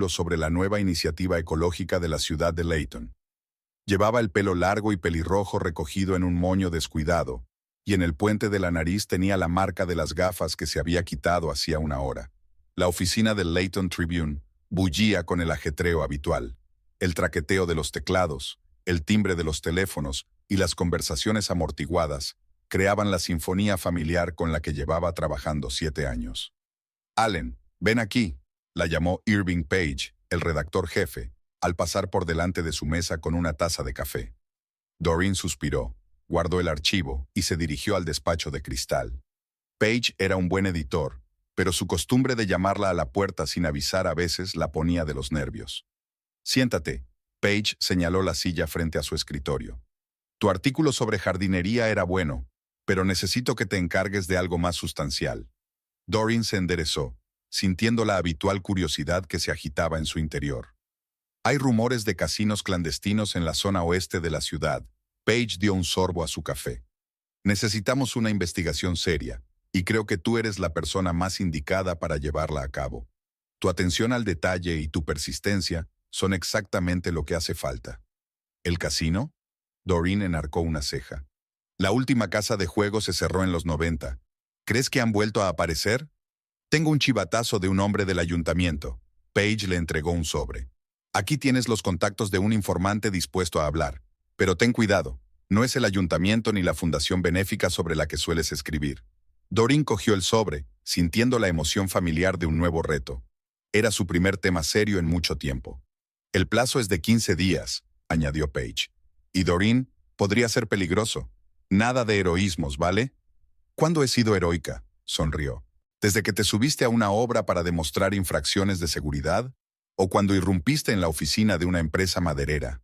sobre la nueva iniciativa ecológica de la ciudad de Layton. Llevaba el pelo largo y pelirrojo recogido en un moño descuidado, y en el puente de la nariz tenía la marca de las gafas que se había quitado hacía una hora. La oficina del Layton Tribune bullía con el ajetreo habitual, el traqueteo de los teclados, el timbre de los teléfonos y las conversaciones amortiguadas creaban la sinfonía familiar con la que llevaba trabajando 7 años. «Allen, ven aquí», la llamó Irving Page, el redactor jefe, al pasar por delante de su mesa con una taza de café. Doreen suspiró, guardó el archivo y se dirigió al despacho de cristal. Page era un buen editor, pero su costumbre de llamarla a la puerta sin avisar a veces la ponía de los nervios. «Siéntate», Page señaló la silla frente a su escritorio. «Tu artículo sobre jardinería era bueno, pero necesito que te encargues de algo más sustancial». Doreen se enderezó, sintiendo la habitual curiosidad que se agitaba en su interior. «Hay rumores de casinos clandestinos en la zona oeste de la ciudad». Page dio un sorbo a su café. «Necesitamos una investigación seria, y creo que tú eres la persona más indicada para llevarla a cabo. Tu atención al detalle y tu persistencia son exactamente lo que hace falta». «¿El casino?». Doreen enarcó una ceja. «La última casa de juego se cerró en los 90. ¿Crees que han vuelto a aparecer?». «Tengo un chivatazo de un hombre del ayuntamiento». Page le entregó un sobre. «Aquí tienes los contactos de un informante dispuesto a hablar. Pero ten cuidado, no es el ayuntamiento ni la fundación benéfica sobre la que sueles escribir». Doreen cogió el sobre, sintiendo la emoción familiar de un nuevo reto. Era su primer tema serio en mucho tiempo. «El plazo es de 15 días», añadió Page. «Y Doreen, podría ser peligroso. Nada de heroísmos, ¿vale?». «¿Cuándo he sido heroica?», sonrió. «¿Desde que te subiste a una obra para demostrar infracciones de seguridad? ¿O cuando irrumpiste en la oficina de una empresa maderera?».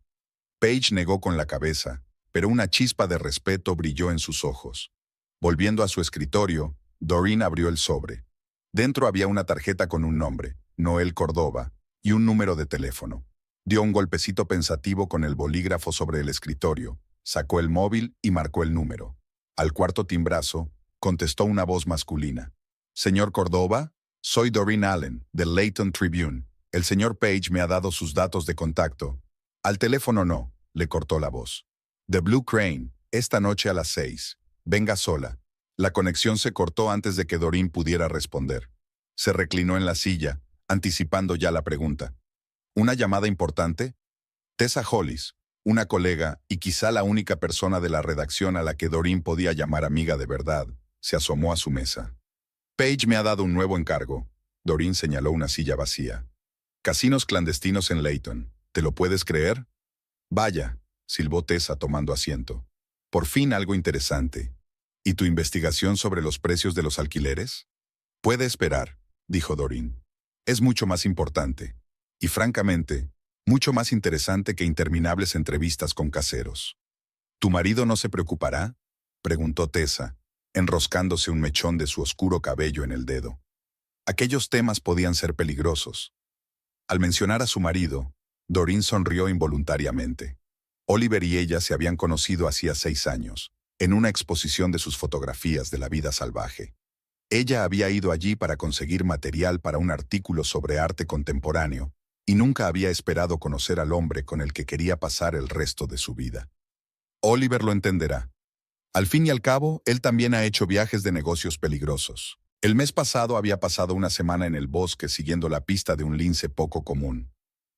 Page negó con la cabeza, pero una chispa de respeto brilló en sus ojos. Volviendo a su escritorio, Doreen abrió el sobre. Dentro había una tarjeta con un nombre, Noel Cordova, y un número de teléfono. Dio un golpecito pensativo con el bolígrafo sobre el escritorio, sacó el móvil y marcó el número. Al cuarto timbrazo, contestó una voz masculina. «Señor Cordova, soy Doreen Allen, del Layton Tribune. El señor Page me ha dado sus datos de contacto». «Al teléfono no», le cortó la voz. «The Blue Crane, esta noche a las 6. Venga sola». La conexión se cortó antes de que Doreen pudiera responder. Se reclinó en la silla, anticipando ya la pregunta. «¿Una llamada importante?». Tessa Hollis, una colega y quizá la única persona de la redacción a la que Doreen podía llamar amiga de verdad, se asomó a su mesa. «Page me ha dado un nuevo encargo». Doreen señaló una silla vacía. «Casinos clandestinos en Layton. ¿Te lo puedes creer?». «Vaya», silbó Tessa tomando asiento. «Por fin algo interesante. ¿Y tu investigación sobre los precios de los alquileres?». «Puede esperar», dijo Doreen. «Es mucho más importante. Y francamente, mucho más interesante que interminables entrevistas con caseros». «¿Tu marido no se preocupará?», preguntó Tessa, enroscándose un mechón de su oscuro cabello en el dedo. Aquellos temas podían ser peligrosos. Al mencionar a su marido, Doreen sonrió involuntariamente. Oliver y ella se habían conocido hacía 6 años, en una exposición de sus fotografías de la vida salvaje. Ella había ido allí para conseguir material para un artículo sobre arte contemporáneo, y nunca había esperado conocer al hombre con el que quería pasar el resto de su vida. Oliver lo entenderá. Al fin y al cabo, él también ha hecho viajes de negocios peligrosos. El mes pasado había pasado una semana en el bosque siguiendo la pista de un lince poco común.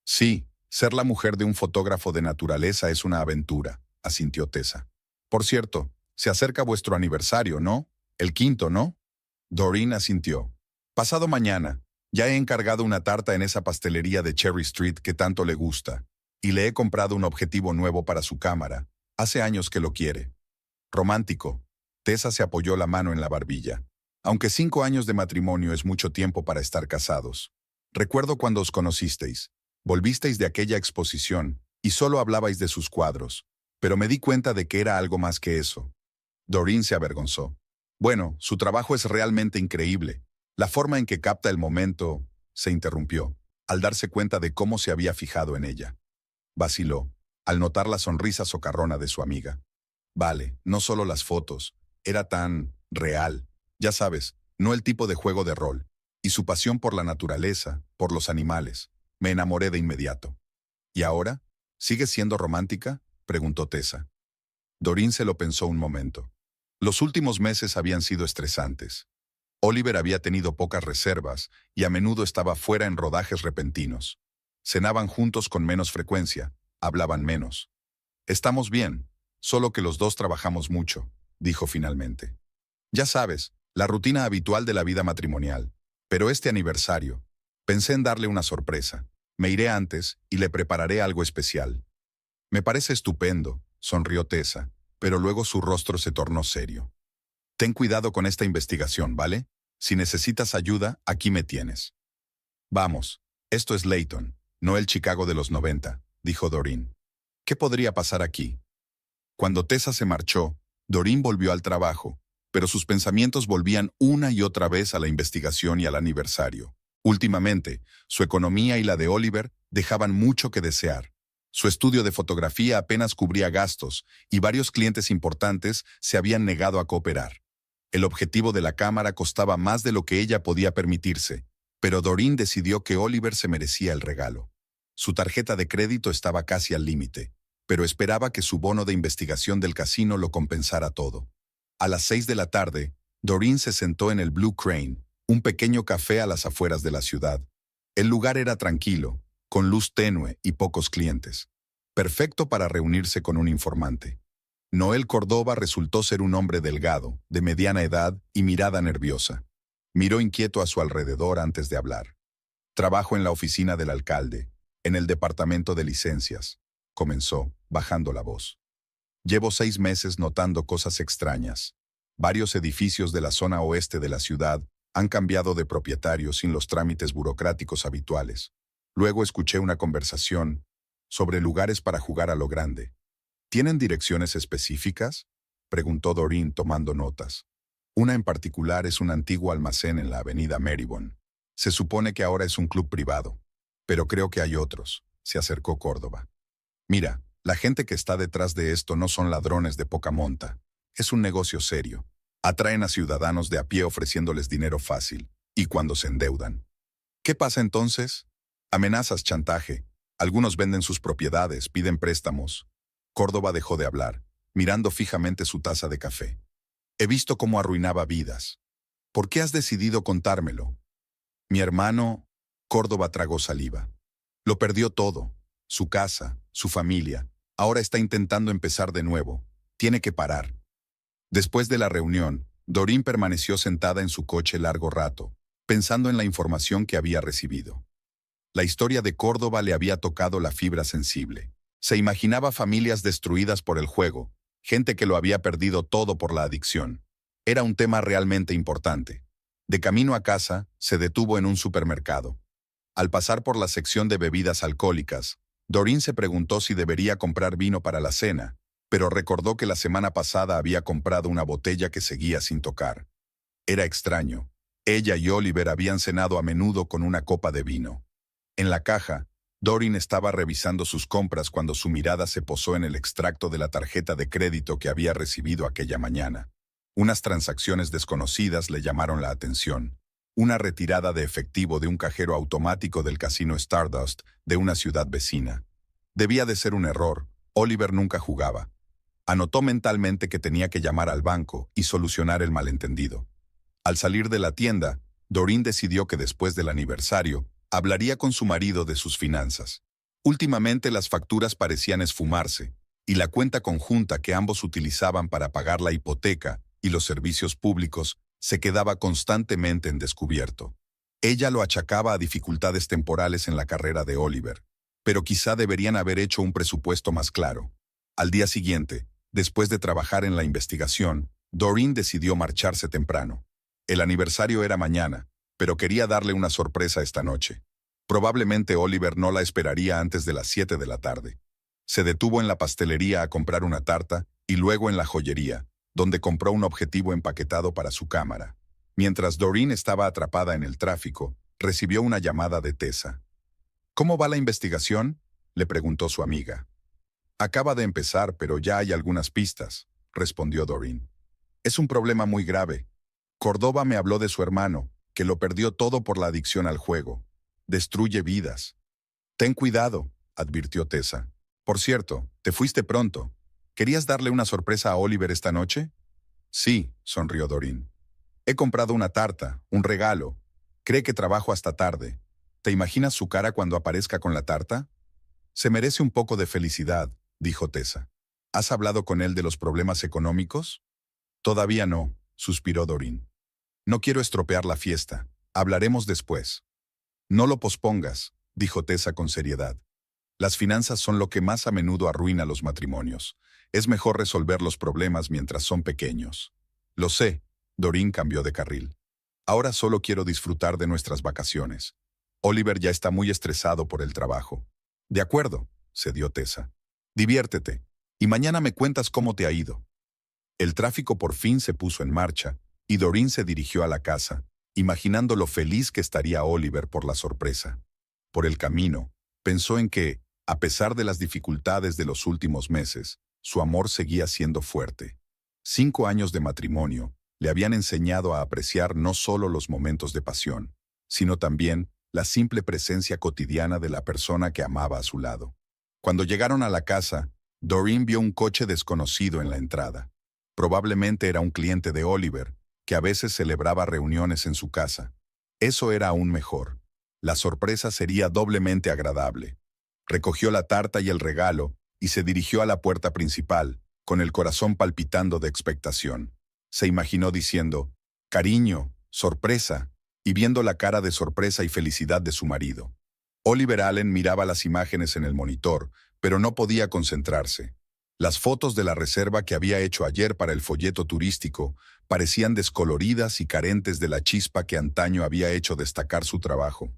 «Sí, ser la mujer de un fotógrafo de naturaleza es una aventura», asintió Tessa. «Por cierto, se acerca vuestro aniversario, ¿no? El 5º, ¿no?». Doreen asintió. «Pasado mañana. Ya he encargado una tarta en esa pastelería de Cherry Street que tanto le gusta. Y le he comprado un objetivo nuevo para su cámara. Hace años que lo quiere». «Romántico». Tessa se apoyó la mano en la barbilla. «Aunque 5 años de matrimonio es mucho tiempo para estar casados. Recuerdo cuando os conocisteis. Volvisteis de aquella exposición y solo hablabais de sus cuadros, pero me di cuenta de que era algo más que eso». Doreen se avergonzó. «Bueno, su trabajo es realmente increíble. La forma en que capta el momento…», se interrumpió, al darse cuenta de cómo se había fijado en ella. Vaciló, al notar la sonrisa socarrona de su amiga. Vale, no solo las fotos, era tan real. Ya sabes, no el tipo de juego de rol. Y su pasión por la naturaleza, por los animales. Me enamoré de inmediato. ¿Y ahora? ¿Sigues siendo romántica?, preguntó Tessa. Doreen se lo pensó un momento. Los últimos meses habían sido estresantes. Oliver había tenido pocas reservas y a menudo estaba fuera en rodajes repentinos. Cenaban juntos con menos frecuencia, hablaban menos. Estamos bien, solo que los dos trabajamos mucho, dijo finalmente. Ya sabes, la rutina habitual de la vida matrimonial. Pero este aniversario, pensé en darle una sorpresa. Me iré antes y le prepararé algo especial. Me parece estupendo, sonrió Tessa, pero luego su rostro se tornó serio. Ten cuidado con esta investigación, ¿vale? Si necesitas ayuda, aquí me tienes. Vamos, esto es Layton, no el Chicago de los 90, dijo Doreen. ¿Qué podría pasar aquí? Cuando Tessa se marchó, Doreen volvió al trabajo, pero sus pensamientos volvían una y otra vez a la investigación y al aniversario. Últimamente, su economía y la de Oliver dejaban mucho que desear. Su estudio de fotografía apenas cubría gastos y varios clientes importantes se habían negado a cooperar. El objetivo de la cámara costaba más de lo que ella podía permitirse, pero Doreen decidió que Oliver se merecía el regalo. Su tarjeta de crédito estaba casi al límite, pero esperaba que su bono de investigación del casino lo compensara todo. A las 6 de la tarde, Doreen se sentó en el Blue Crane, un pequeño café a las afueras de la ciudad. El lugar era tranquilo, con luz tenue y pocos clientes. Perfecto para reunirse con un informante. Noel Córdoba resultó ser un hombre delgado, de mediana edad y mirada nerviosa. Miró inquieto a su alrededor antes de hablar. Trabajo en la oficina del alcalde, en el departamento de licencias, comenzó, bajando la voz. Llevo 6 meses notando cosas extrañas. Varios edificios de la zona oeste de la ciudad han cambiado de propietario sin los trámites burocráticos habituales. Luego escuché una conversación sobre lugares para jugar a lo grande. ¿Tienen direcciones específicas?, preguntó Doreen tomando notas. Una en particular es un antiguo almacén en la avenida Marybone. Se supone que ahora es un club privado. Pero creo que hay otros, se acercó Córdoba. Mira, la gente que está detrás de esto no son ladrones de poca monta. Es un negocio serio. Atraen a ciudadanos de a pie ofreciéndoles dinero fácil, y cuando se endeudan. ¿Qué pasa entonces? Amenazas, chantaje. Algunos venden sus propiedades, piden préstamos. Córdoba dejó de hablar, mirando fijamente su taza de café. He visto cómo arruinaba vidas. ¿Por qué has decidido contármelo? Mi hermano... Córdoba tragó saliva. Lo perdió todo. Su casa, su familia. Ahora está intentando empezar de nuevo. Tiene que parar. Después de la reunión, Doreen permaneció sentada en su coche largo rato, pensando en la información que había recibido. La historia de Córdoba le había tocado la fibra sensible. Se imaginaba familias destruidas por el juego, gente que lo había perdido todo por la adicción. Era un tema realmente importante. De camino a casa, se detuvo en un supermercado. Al pasar por la sección de bebidas alcohólicas, Doreen se preguntó si debería comprar vino para la cena, pero recordó que la semana pasada había comprado una botella que seguía sin tocar. Era extraño. Ella y Oliver habían cenado a menudo con una copa de vino. En la caja, Doreen estaba revisando sus compras cuando su mirada se posó en el extracto de la tarjeta de crédito que había recibido aquella mañana. Unas transacciones desconocidas le llamaron la atención. Una retirada de efectivo de un cajero automático del casino Stardust de una ciudad vecina. Debía de ser un error. Oliver nunca jugaba. Anotó mentalmente que tenía que llamar al banco y solucionar el malentendido. Al salir de la tienda, Doreen decidió que después del aniversario, hablaría con su marido de sus finanzas. Últimamente las facturas parecían esfumarse, y la cuenta conjunta que ambos utilizaban para pagar la hipoteca y los servicios públicos se quedaba constantemente en descubierto. Ella lo achacaba a dificultades temporales en la carrera de Oliver, pero quizá deberían haber hecho un presupuesto más claro. Al día siguiente, después de trabajar en la investigación, Doreen decidió marcharse temprano. El aniversario era mañana, pero quería darle una sorpresa esta noche. Probablemente Oliver no la esperaría antes de las 7 de la tarde. Se detuvo en la pastelería a comprar una tarta y luego en la joyería, donde compró un objetivo empaquetado para su cámara. Mientras Doreen estaba atrapada en el tráfico, recibió una llamada de Tessa. ¿Cómo va la investigación?, le preguntó su amiga. Acaba de empezar, pero ya hay algunas pistas, respondió Doreen. Es un problema muy grave. Córdoba me habló de su hermano, que lo perdió todo por la adicción al juego. Destruye vidas. Ten cuidado, advirtió Tessa. Por cierto, te fuiste pronto. ¿Querías darle una sorpresa a Oliver esta noche? Sí, sonrió Doreen. He comprado una tarta, un regalo. Cree que trabajo hasta tarde. ¿Te imaginas su cara cuando aparezca con la tarta? Se merece un poco de felicidad, dijo Tessa. ¿Has hablado con él de los problemas económicos? Todavía no, suspiró Doreen. No quiero estropear la fiesta. Hablaremos después. No lo pospongas, dijo Tessa con seriedad. Las finanzas son lo que más a menudo arruina los matrimonios. Es mejor resolver los problemas mientras son pequeños. Lo sé, Doreen cambió de carril. Ahora solo quiero disfrutar de nuestras vacaciones. Oliver ya está muy estresado por el trabajo. De acuerdo, cedió Tessa. Diviértete, y mañana me cuentas cómo te ha ido. El tráfico por fin se puso en marcha, y Doreen se dirigió a la casa, imaginando lo feliz que estaría Oliver por la sorpresa. Por el camino, pensó en que, a pesar de las dificultades de los últimos meses, su amor seguía siendo fuerte. 5 años de matrimonio le habían enseñado a apreciar no solo los momentos de pasión, sino también la simple presencia cotidiana de la persona que amaba a su lado. Cuando llegaron a la casa, Doreen vio un coche desconocido en la entrada. Probablemente era un cliente de Oliver, que a veces celebraba reuniones en su casa. Eso era aún mejor. La sorpresa sería doblemente agradable. Recogió la tarta y el regalo y se dirigió a la puerta principal, con el corazón palpitando de expectación. Se imaginó diciendo, «Cariño, sorpresa», y viendo la cara de sorpresa y felicidad de su marido. Oliver Allen miraba las imágenes en el monitor, pero no podía concentrarse. Las fotos de la reserva que había hecho ayer para el folleto turístico parecían descoloridas y carentes de la chispa que antaño había hecho destacar su trabajo.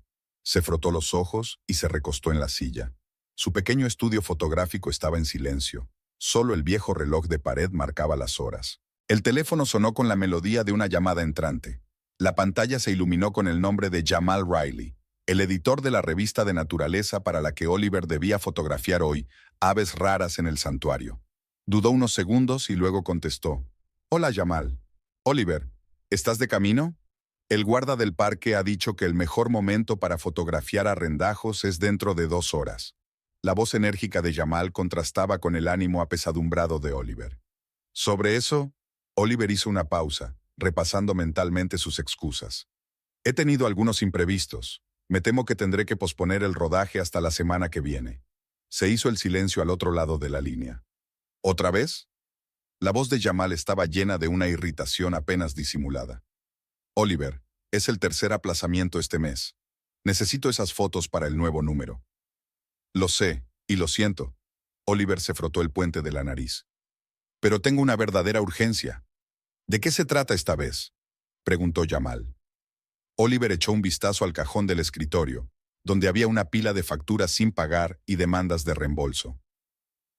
Se frotó los ojos y se recostó en la silla. Su pequeño estudio fotográfico estaba en silencio. Solo el viejo reloj de pared marcaba las horas. El teléfono sonó con la melodía de una llamada entrante. La pantalla se iluminó con el nombre de Jamal Riley, el editor de la revista de naturaleza para la que Oliver debía fotografiar hoy, aves raras en el santuario. Dudó unos segundos y luego contestó. «Hola, Jamal. Oliver, ¿estás de camino?» El guarda del parque ha dicho que el mejor momento para fotografiar a rendajos es dentro de 2 horas. La voz enérgica de Jamal contrastaba con el ánimo apesadumbrado de Oliver. Sobre eso, Oliver hizo una pausa, repasando mentalmente sus excusas. «He tenido algunos imprevistos. Me temo que tendré que posponer el rodaje hasta la semana que viene». Se hizo el silencio al otro lado de la línea. ¿Otra vez? La voz de Jamal estaba llena de una irritación apenas disimulada. «Oliver, es el 3er aplazamiento este mes. Necesito esas fotos para el nuevo número». «Lo sé, y lo siento». Oliver se frotó el puente de la nariz. «Pero tengo una verdadera urgencia». «¿De qué se trata esta vez?», preguntó Jamal. Oliver echó un vistazo al cajón del escritorio, donde había una pila de facturas sin pagar y demandas de reembolso.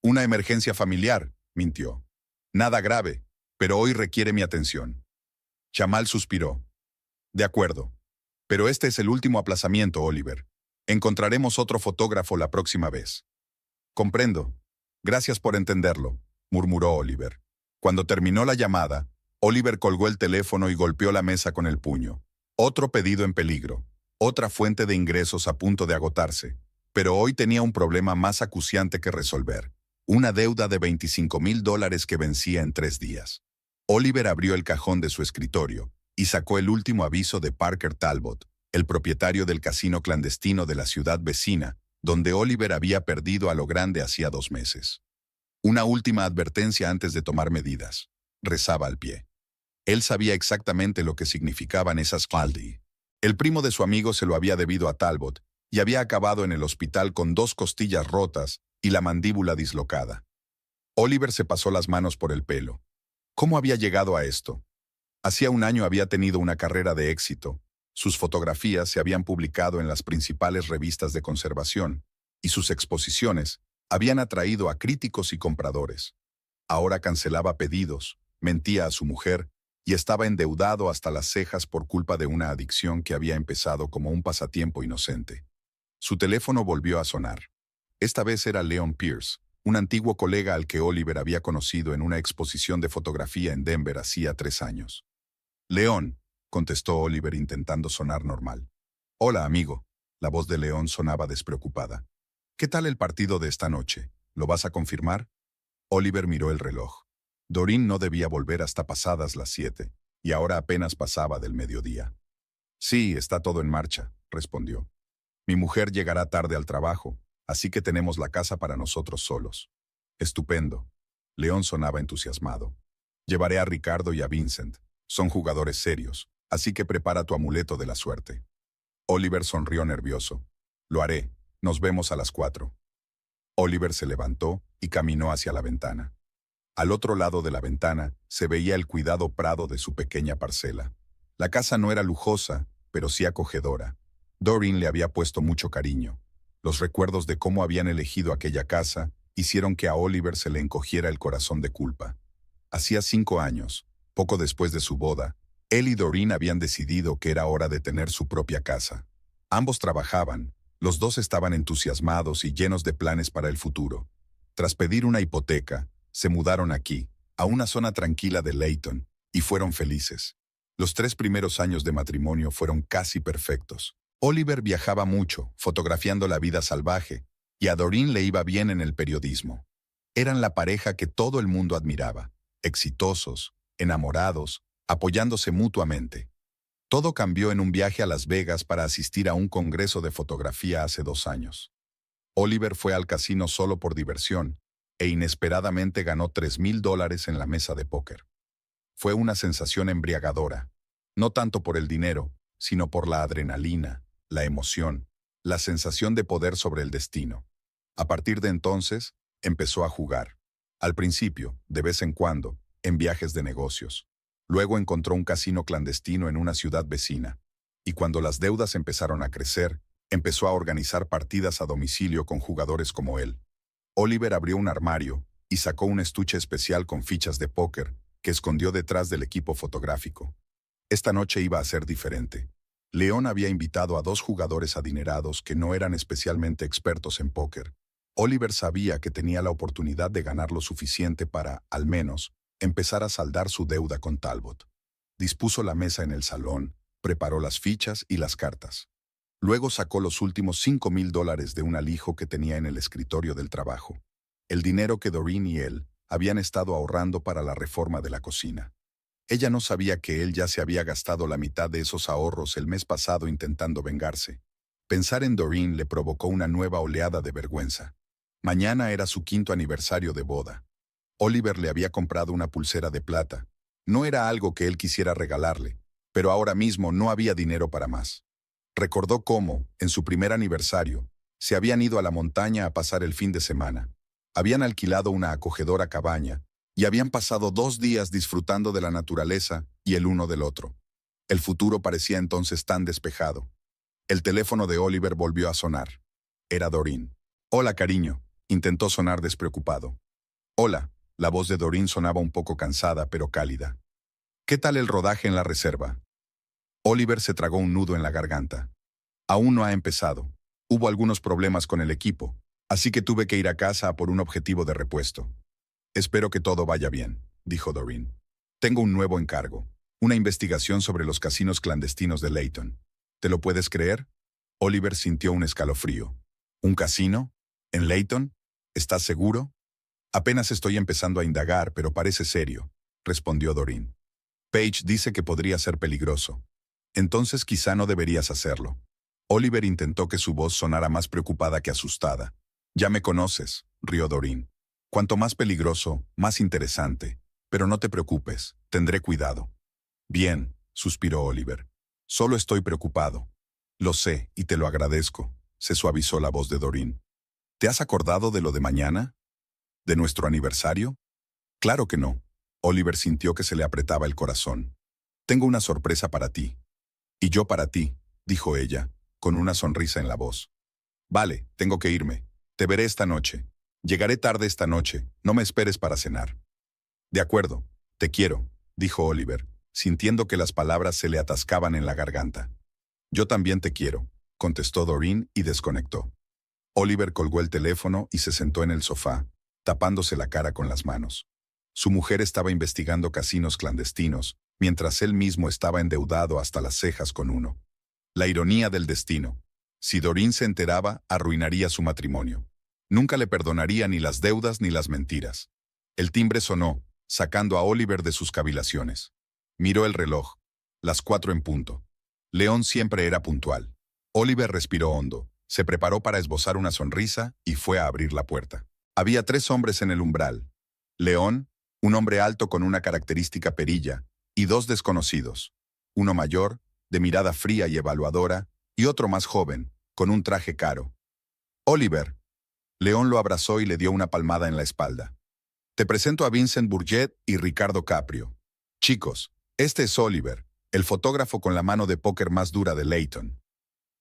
«Una emergencia familiar», mintió. «Nada grave, pero hoy requiere mi atención». Jamal suspiró. «De acuerdo. Pero este es el último aplazamiento, Oliver. Encontraremos otro fotógrafo la próxima vez». «Comprendo. Gracias por entenderlo», murmuró Oliver. Cuando terminó la llamada, Oliver colgó el teléfono y golpeó la mesa con el puño. Otro pedido en peligro. Otra fuente de ingresos a punto de agotarse. Pero hoy tenía un problema más acuciante que resolver. Una deuda de $25,000 que vencía en 3 días. Oliver abrió el cajón de su escritorio y sacó el último aviso de Parker Talbot, el propietario del casino clandestino de la ciudad vecina, donde Oliver había perdido a lo grande hacía 2 meses. «Una última advertencia antes de tomar medidas», rezaba al pie. Él sabía exactamente lo que significaban esas caldi. El primo de su amigo se lo había debido a Talbot y había acabado en el hospital con 2 costillas rotas y la mandíbula dislocada. Oliver se pasó las manos por el pelo. ¿Cómo había llegado a esto? Hacía 1 año había tenido una carrera de éxito. Sus fotografías se habían publicado en las principales revistas de conservación y sus exposiciones habían atraído a críticos y compradores. Ahora cancelaba pedidos, mentía a su mujer y estaba endeudado hasta las cejas por culpa de una adicción que había empezado como un pasatiempo inocente. Su teléfono volvió a sonar. Esta vez era Leon Pierce, un antiguo colega al que Oliver había conocido en una exposición de fotografía en Denver hacía 3 años. «Leon», contestó Oliver intentando sonar normal. «Hola, amigo. La voz de León sonaba despreocupada. ¿Qué tal el partido de esta noche? ¿Lo vas a confirmar? Oliver miró el reloj. Doreen no debía volver hasta pasadas las 7, y ahora apenas pasaba del mediodía. Sí, está todo en marcha, respondió. Mi mujer llegará tarde al trabajo, así que tenemos la casa para nosotros solos. Estupendo. León sonaba entusiasmado. Llevaré a Ricardo y a Vincent. Son jugadores serios, así que prepara tu amuleto de la suerte. Oliver sonrió nervioso. Lo haré. Nos vemos a las 4. Oliver se levantó y caminó hacia la ventana. Al otro lado de la ventana se veía el cuidado prado de su pequeña parcela. La casa no era lujosa, pero sí acogedora. Doreen le había puesto mucho cariño. Los recuerdos de cómo habían elegido aquella casa hicieron que a Oliver se le encogiera el corazón de culpa. Hacía 5 años, poco después de su boda, él y Doreen habían decidido que era hora de tener su propia casa. Ambos trabajaban, los dos estaban entusiasmados y llenos de planes para el futuro. Tras pedir una hipoteca, se mudaron aquí, a una zona tranquila de Layton, y fueron felices. Los 3 primeros años de matrimonio fueron casi perfectos. Oliver viajaba mucho, fotografiando la vida salvaje, y a Doreen le iba bien en el periodismo. Eran la pareja que todo el mundo admiraba, exitosos, enamorados, apoyándose mutuamente. Todo cambió en un viaje a Las Vegas para asistir a un congreso de fotografía hace 2 años. Oliver fue al casino solo por diversión, e inesperadamente ganó $3,000 en la mesa de póker. Fue una sensación embriagadora, no tanto por el dinero, sino por la adrenalina, la emoción, la sensación de poder sobre el destino. A partir de entonces, empezó a jugar. Al principio, de vez en cuando, en viajes de negocios. Luego encontró un casino clandestino en una ciudad vecina. Y cuando las deudas empezaron a crecer, empezó a organizar partidas a domicilio con jugadores como él. Oliver abrió un armario y sacó un estuche especial con fichas de póker que escondió detrás del equipo fotográfico. Esta noche iba a ser diferente. León había invitado a 2 jugadores adinerados que no eran especialmente expertos en póker. Oliver sabía que tenía la oportunidad de ganar lo suficiente para, al menos, empezar a saldar su deuda con Talbot. Dispuso la mesa en el salón, preparó las fichas y las cartas. Luego sacó los últimos $5,000 de un alijo que tenía en el escritorio del trabajo. El dinero que Doreen y él habían estado ahorrando para la reforma de la cocina. Ella no sabía que él ya se había gastado la mitad de esos ahorros el mes pasado intentando vengarse. Pensar en Doreen le provocó una nueva oleada de vergüenza. Mañana era su 5º aniversario de boda. Oliver le había comprado una pulsera de plata. No era algo que él quisiera regalarle, pero ahora mismo no había dinero para más. Recordó cómo, en su primer aniversario, se habían ido a la montaña a pasar el fin de semana. Habían alquilado una acogedora cabaña y habían pasado 2 días disfrutando de la naturaleza y el uno del otro. El futuro parecía entonces tan despejado. El teléfono de Oliver volvió a sonar. Era Doreen. «Hola, cariño», intentó sonar despreocupado. «Hola», la voz de Doreen sonaba un poco cansada pero cálida. «¿Qué tal el rodaje en la reserva?» Oliver se tragó un nudo en la garganta. «Aún no ha empezado. Hubo algunos problemas con el equipo, así que tuve que ir a casa a por un objetivo de repuesto. Espero que todo vaya bien», dijo Doreen. «Tengo un nuevo encargo, una investigación sobre los casinos clandestinos de Layton. ¿Te lo puedes creer?» Oliver sintió un escalofrío. «¿Un casino? ¿En Layton? ¿Estás seguro?» «Apenas estoy empezando a indagar, pero parece serio», respondió Doreen. «Paige dice que podría ser peligroso. Entonces quizá no deberías hacerlo». Oliver intentó que su voz sonara más preocupada que asustada. «Ya me conoces», rió Doreen. «Cuanto más peligroso, más interesante. Pero no te preocupes, tendré cuidado». «Bien», suspiró Oliver. «Solo estoy preocupado». «Lo sé, y te lo agradezco», se suavizó la voz de Doreen. «¿Te has acordado de lo de mañana? ¿De nuestro aniversario?» «Claro que no». Oliver sintió que se le apretaba el corazón. «Tengo una sorpresa para ti». «Y yo para ti», dijo ella, con una sonrisa en la voz. «Vale, tengo que irme. Te veré esta noche. Llegaré tarde esta noche. No me esperes para cenar». «De acuerdo. Te quiero», dijo Oliver, sintiendo que las palabras se le atascaban en la garganta. «Yo también te quiero», contestó Doreen y desconectó. Oliver colgó el teléfono y se sentó en el sofá, tapándose la cara con las manos. Su mujer estaba investigando casinos clandestinos, mientras él mismo estaba endeudado hasta las cejas con uno. La ironía del destino. Si Doreen se enteraba, arruinaría su matrimonio. Nunca le perdonaría ni las deudas ni las mentiras. El timbre sonó, sacando a Oliver de sus cavilaciones. Miró el reloj. Las 4 en punto. León siempre era puntual. Oliver respiró hondo, se preparó para esbozar una sonrisa y fue a abrir la puerta. Había 3 hombres en el umbral. León, un hombre alto con una característica perilla, y 2 desconocidos. Uno mayor, de mirada fría y evaluadora, y otro más joven, con un traje caro. Oliver. León lo abrazó y le dio una palmada en la espalda. Te presento a Vincent Bourget y Ricardo Caprio. Chicos, este es Oliver, el fotógrafo con la mano de póker más dura de Layton.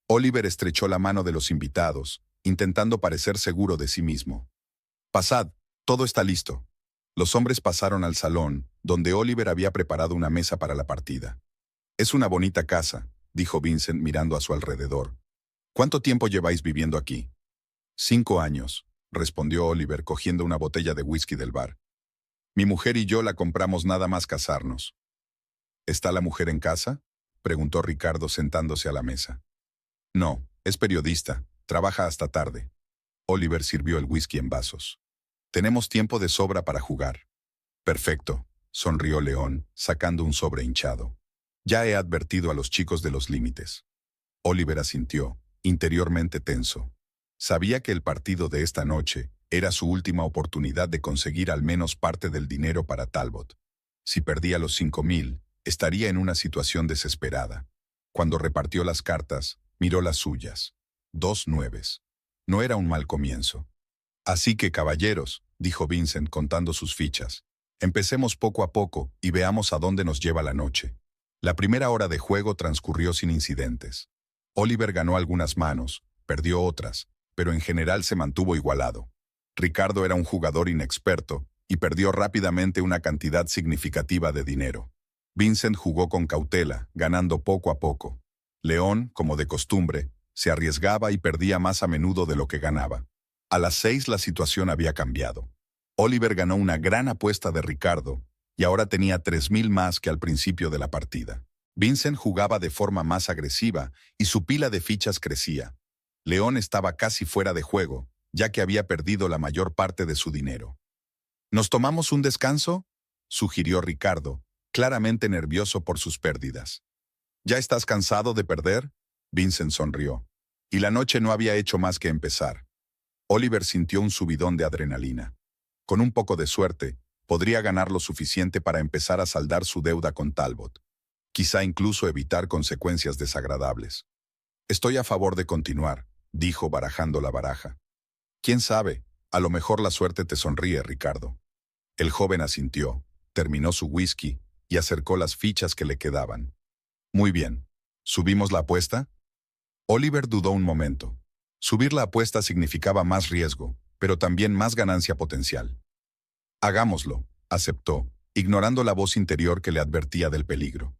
Oliver estrechó la mano de los invitados, intentando parecer seguro de sí mismo. Pasad, todo está listo. Los hombres pasaron al salón, donde Oliver había preparado una mesa para la partida. Es una bonita casa, dijo Vincent mirando a su alrededor. ¿Cuánto tiempo lleváis viviendo aquí? 5 años, respondió Oliver cogiendo una botella de whisky del bar. Mi mujer y yo la compramos nada más casarnos. ¿Está la mujer en casa? Preguntó Ricardo sentándose a la mesa. No, es periodista, trabaja hasta tarde. Oliver sirvió el whisky en vasos. Tenemos tiempo de sobra para jugar. Perfecto, sonrió León, sacando un sobre hinchado. Ya he advertido a los chicos de los límites. Oliver asintió, interiormente tenso. Sabía que el partido de esta noche era su última oportunidad de conseguir al menos parte del dinero para Talbot. Si perdía los 5,000, estaría en una situación desesperada. Cuando repartió las cartas, miró las suyas. 2 nueves. No era un mal comienzo. Así que, caballeros, dijo Vincent contando sus fichas, empecemos poco a poco y veamos a dónde nos lleva la noche. La primera hora de juego transcurrió sin incidentes. Oliver ganó algunas manos, perdió otras, pero en general se mantuvo igualado. Ricardo era un jugador inexperto y perdió rápidamente una cantidad significativa de dinero. Vincent jugó con cautela, ganando poco a poco. León, como de costumbre, se arriesgaba y perdía más a menudo de lo que ganaba. A las 6 la situación había cambiado. Oliver ganó una gran apuesta de Ricardo y ahora tenía 3,000 más que al principio de la partida. Vincent jugaba de forma más agresiva y su pila de fichas crecía. León estaba casi fuera de juego, ya que había perdido la mayor parte de su dinero. ¿Nos tomamos un descanso?, sugirió Ricardo, claramente nervioso por sus pérdidas. ¿Ya estás cansado de perder? Vincent sonrió. Y la noche no había hecho más que empezar. Oliver sintió un subidón de adrenalina. Con un poco de suerte, podría ganar lo suficiente para empezar a saldar su deuda con Talbot. Quizá incluso evitar consecuencias desagradables. Estoy a favor de continuar, dijo barajando la baraja. ¿Quién sabe? A lo mejor la suerte te sonríe, Ricardo. El joven asintió, terminó su whisky y acercó las fichas que le quedaban. Muy bien. ¿Subimos la apuesta? Oliver dudó un momento. Subir la apuesta significaba más riesgo, pero también más ganancia potencial. Hagámoslo, aceptó, ignorando la voz interior que le advertía del peligro.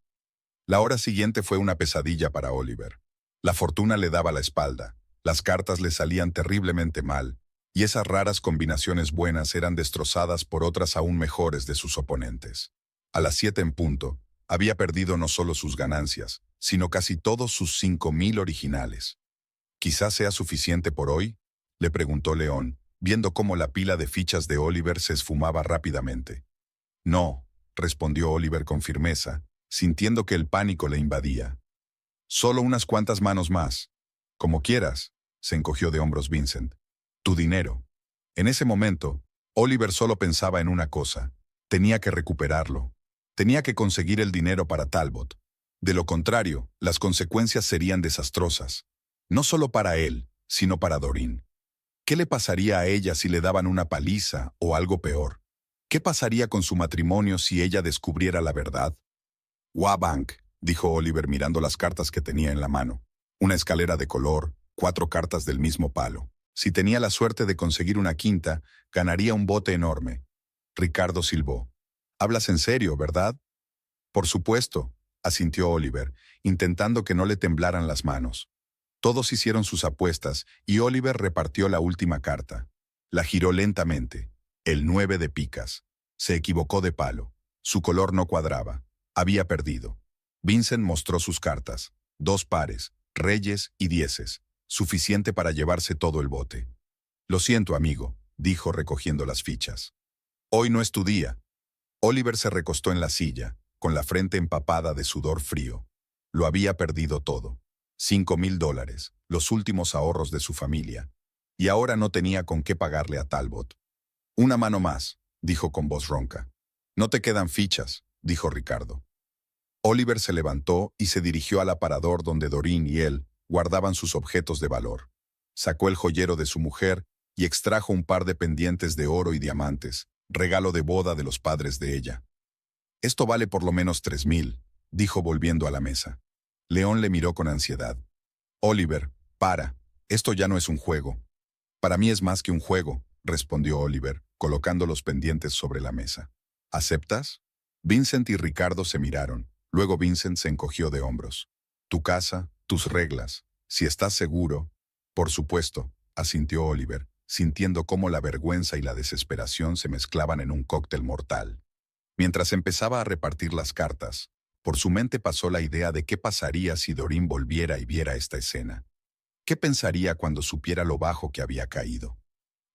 La hora siguiente fue una pesadilla para Oliver. La fortuna le daba la espalda, las cartas le salían terriblemente mal, y esas raras combinaciones buenas eran destrozadas por otras aún mejores de sus oponentes. A las 7 en punto, había perdido no solo sus ganancias, sino casi todos sus 5,000 originales. ¿Quizás sea suficiente por hoy?, le preguntó León, viendo cómo la pila de fichas de Oliver se esfumaba rápidamente. No, respondió Oliver con firmeza, sintiendo que el pánico le invadía. Solo unas cuantas manos más. Como quieras, se encogió de hombros Vincent. Tu dinero. En ese momento, Oliver solo pensaba en una cosa. Tenía que recuperarlo. Tenía que conseguir el dinero para Talbot. De lo contrario, las consecuencias serían desastrosas. No solo para él, sino para Doreen. ¿Qué le pasaría a ella si le daban una paliza o algo peor? ¿Qué pasaría con su matrimonio si ella descubriera la verdad? Wabank, dijo Oliver mirando las cartas que tenía en la mano. Una escalera de color, 4 cartas del mismo palo. Si tenía la suerte de conseguir una quinta, ganaría un bote enorme. Ricardo silbó. ¿Hablas en serio, verdad? Por supuesto, asintió Oliver, intentando que no le temblaran las manos. Todos hicieron sus apuestas y Oliver repartió la última carta. La giró lentamente. El 9 de picas. Se equivocó de palo. Su color no cuadraba. Había perdido. Vincent mostró sus cartas. 2 pares, reyes y dieces. suficiente para llevarse todo el bote. Lo siento, amigo, dijo recogiendo las fichas. Hoy no es tu día. Oliver se recostó en la silla, con la frente empapada de sudor frío. Lo había perdido todo. $5,000, los últimos ahorros de su familia. Y ahora no tenía con qué pagarle a Talbot. Una mano más, dijo con voz ronca. No te quedan fichas, dijo Ricardo. Oliver se levantó y se dirigió al aparador donde Doreen y él guardaban sus objetos de valor. Sacó el joyero de su mujer y extrajo un par de pendientes de oro y diamantes, regalo de boda de los padres de ella. Esto vale por lo menos 3,000, dijo volviendo a la mesa. León le miró con ansiedad. Oliver, para, esto ya no es un juego. Para mí es más que un juego, respondió Oliver, colocando los pendientes sobre la mesa. ¿Aceptas? Vincent y Ricardo se miraron. Luego Vincent se encogió de hombros. Tu casa, tus reglas. Si estás seguro. Por supuesto, asintió Oliver, sintiendo cómo la vergüenza y la desesperación se mezclaban en un cóctel mortal. Mientras empezaba a repartir las cartas, por su mente pasó la idea de qué pasaría si Doreen volviera y viera esta escena. ¿Qué pensaría cuando supiera lo bajo que había caído?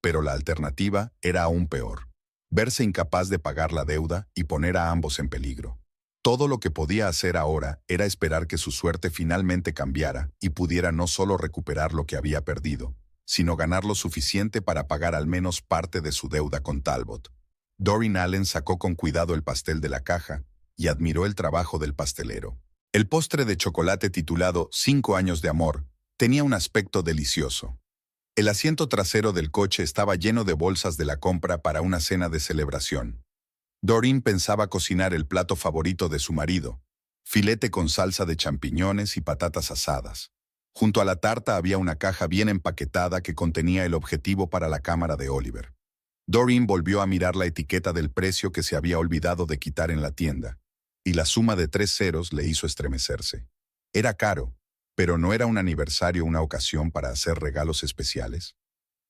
Pero la alternativa era aún peor. Verse incapaz de pagar la deuda y poner a ambos en peligro. Todo lo que podía hacer ahora era esperar que su suerte finalmente cambiara y pudiera no solo recuperar lo que había perdido, sino ganar lo suficiente para pagar al menos parte de su deuda con Talbot. Doreen Allen sacó con cuidado el pastel de la caja y admiró el trabajo del pastelero. El postre de chocolate titulado 5 años de amor tenía un aspecto delicioso. El asiento trasero del coche estaba lleno de bolsas de la compra para una cena de celebración. Doreen pensaba cocinar el plato favorito de su marido, filete con salsa de champiñones y patatas asadas. Junto a la tarta había una caja bien empaquetada que contenía el objetivo para la cámara de Oliver. Doreen volvió a mirar la etiqueta del precio que se había olvidado de quitar en la tienda, y la suma de 3 ceros le hizo estremecerse. Era caro, pero ¿no era un aniversario una ocasión para hacer regalos especiales?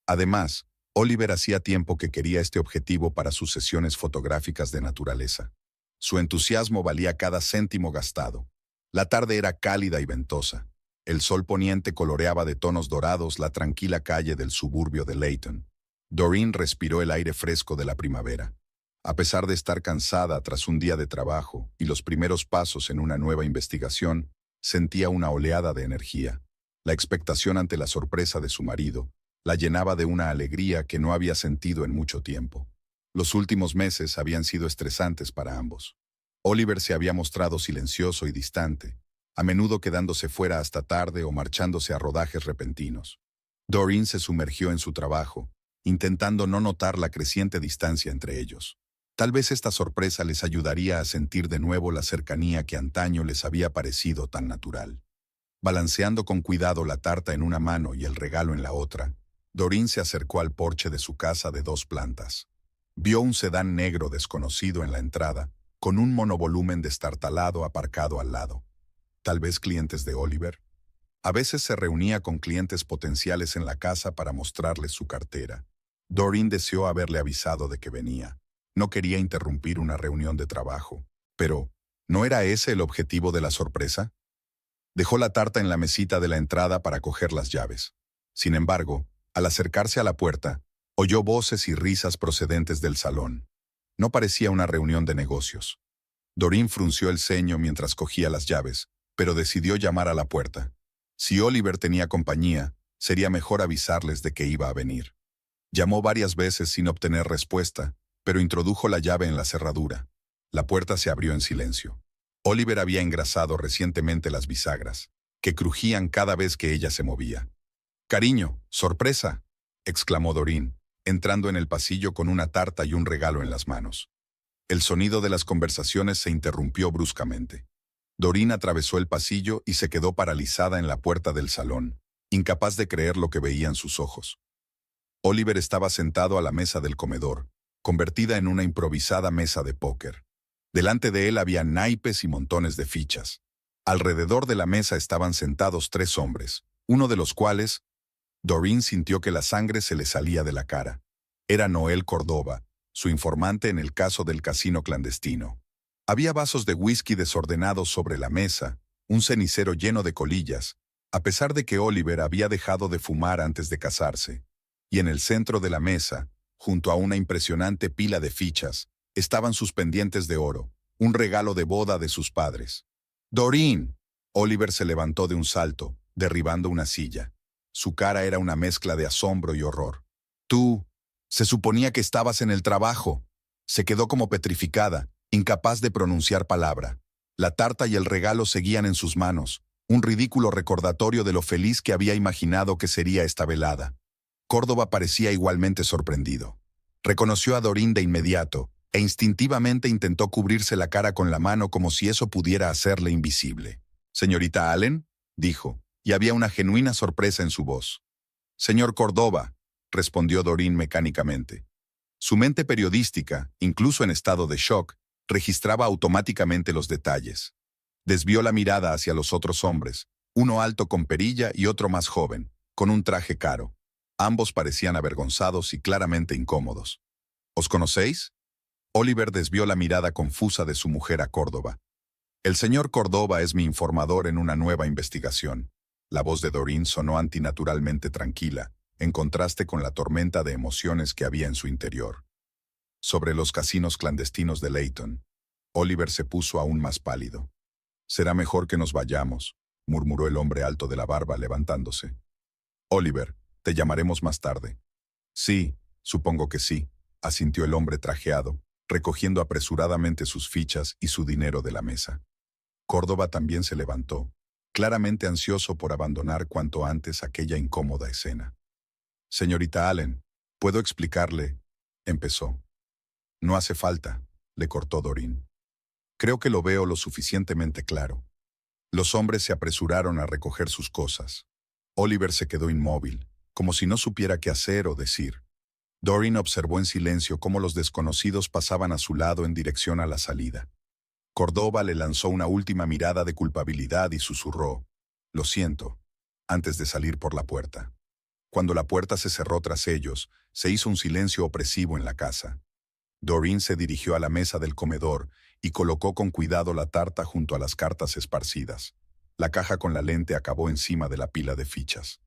Además, Oliver hacía tiempo que quería este objetivo para sus sesiones fotográficas de naturaleza. Su entusiasmo valía cada céntimo gastado. La tarde era cálida y ventosa. El sol poniente coloreaba de tonos dorados la tranquila calle del suburbio de Layton. Doreen respiró el aire fresco de la primavera. A pesar de estar cansada tras un día de trabajo y los primeros pasos en una nueva investigación, sentía una oleada de energía. La expectación ante la sorpresa de su marido la llenaba de una alegría que no había sentido en mucho tiempo. Los últimos meses habían sido estresantes para ambos. Oliver se había mostrado silencioso y distante, a menudo quedándose fuera hasta tarde o marchándose a rodajes repentinos. Doreen se sumergió en su trabajo, intentando no notar la creciente distancia entre ellos. Tal vez esta sorpresa les ayudaría a sentir de nuevo la cercanía que antaño les había parecido tan natural. Balanceando con cuidado la tarta en una mano y el regalo en la otra, Doreen se acercó al porche de su casa de 2 plantas. Vio un sedán negro desconocido en la entrada, con un monovolumen destartalado aparcado al lado. Tal vez clientes de Oliver. A veces se reunía con clientes potenciales en la casa para mostrarles su cartera. Doreen deseó haberle avisado de que venía. No quería interrumpir una reunión de trabajo. Pero, ¿no era ese el objetivo de la sorpresa? Dejó la tarta en la mesita de la entrada para coger las llaves. Sin embargo, al acercarse a la puerta, oyó voces y risas procedentes del salón. No parecía una reunión de negocios. Doreen frunció el ceño mientras cogía las llaves, pero decidió llamar a la puerta. Si Oliver tenía compañía, sería mejor avisarles de que iba a venir. Llamó varias veces sin obtener respuesta, pero introdujo la llave en la cerradura. La puerta se abrió en silencio. Oliver había engrasado recientemente las bisagras, que crujían cada vez que ella se movía. «Cariño, sorpresa», exclamó Doreen, entrando en el pasillo con una tarta y un regalo en las manos. El sonido de las conversaciones se interrumpió bruscamente. Doreen atravesó el pasillo y se quedó paralizada en la puerta del salón, incapaz de creer lo que veían sus ojos. Oliver estaba sentado a la mesa del comedor, convertida en una improvisada mesa de póker. Delante de él había naipes y montones de fichas. Alrededor de la mesa estaban sentados 3 hombres, uno de los cuales, Doreen sintió que la sangre se le salía de la cara. Era Noel Córdoba, su informante en el caso del casino clandestino. Había vasos de whisky desordenados sobre la mesa, un cenicero lleno de colillas, A pesar de que Oliver había dejado de fumar antes de casarse, y en el centro de la mesa, junto a una impresionante pila de fichas, estaban sus pendientes de oro, un regalo de boda de sus padres. ¡Doreen! Oliver se levantó de un salto, derribando una silla. Su cara era una mezcla de asombro y horror. Tú, se suponía que estabas en el trabajo. Se quedó como petrificada, incapaz de pronunciar palabra. La tarta y el regalo seguían en sus manos, un ridículo recordatorio de lo feliz que había imaginado que sería esta velada. Córdoba parecía igualmente sorprendido. Reconoció a Doreen de inmediato, e instintivamente intentó cubrirse la cara con la mano como si eso pudiera hacerle invisible. «Señorita Allen», dijo, y había una genuina sorpresa en su voz. «Señor Córdoba», respondió Doreen mecánicamente. Su mente periodística, incluso en estado de shock, registraba automáticamente los detalles. Desvió la mirada hacia los otros hombres, uno alto con perilla y otro más joven, con un traje caro. Ambos parecían avergonzados y claramente incómodos. «¿Os conocéis?» Oliver desvió la mirada confusa de su mujer a Córdoba. «El señor Córdoba es mi informador en una nueva investigación». La voz de Doreen sonó antinaturalmente tranquila, en contraste con la tormenta de emociones que había en su interior. Sobre los casinos clandestinos de Layton, Oliver se puso aún más pálido. «Será mejor que nos vayamos», murmuró el hombre alto de la barba levantándose. «Oliver, te llamaremos más tarde». «Sí, supongo que sí», asintió el hombre trajeado, recogiendo apresuradamente sus fichas y su dinero de la mesa. Córdoba también se levantó, claramente ansioso por abandonar cuanto antes aquella incómoda escena. «Señorita Allen, ¿puedo explicarle?» empezó. «No hace falta», le cortó Doreen. «Creo que lo veo lo suficientemente claro». Los hombres se apresuraron a recoger sus cosas. Oliver se quedó inmóvil, como si no supiera qué hacer o decir. Doreen observó en silencio cómo los desconocidos pasaban a su lado en dirección a la salida. Córdoba le lanzó una última mirada de culpabilidad y susurró, «Lo siento», antes de salir por la puerta. Cuando la puerta se cerró tras ellos, se hizo un silencio opresivo en la casa. Doreen se dirigió a la mesa del comedor y colocó con cuidado la tarta junto a las cartas esparcidas. La caja con la lente acabó encima de la pila de fichas.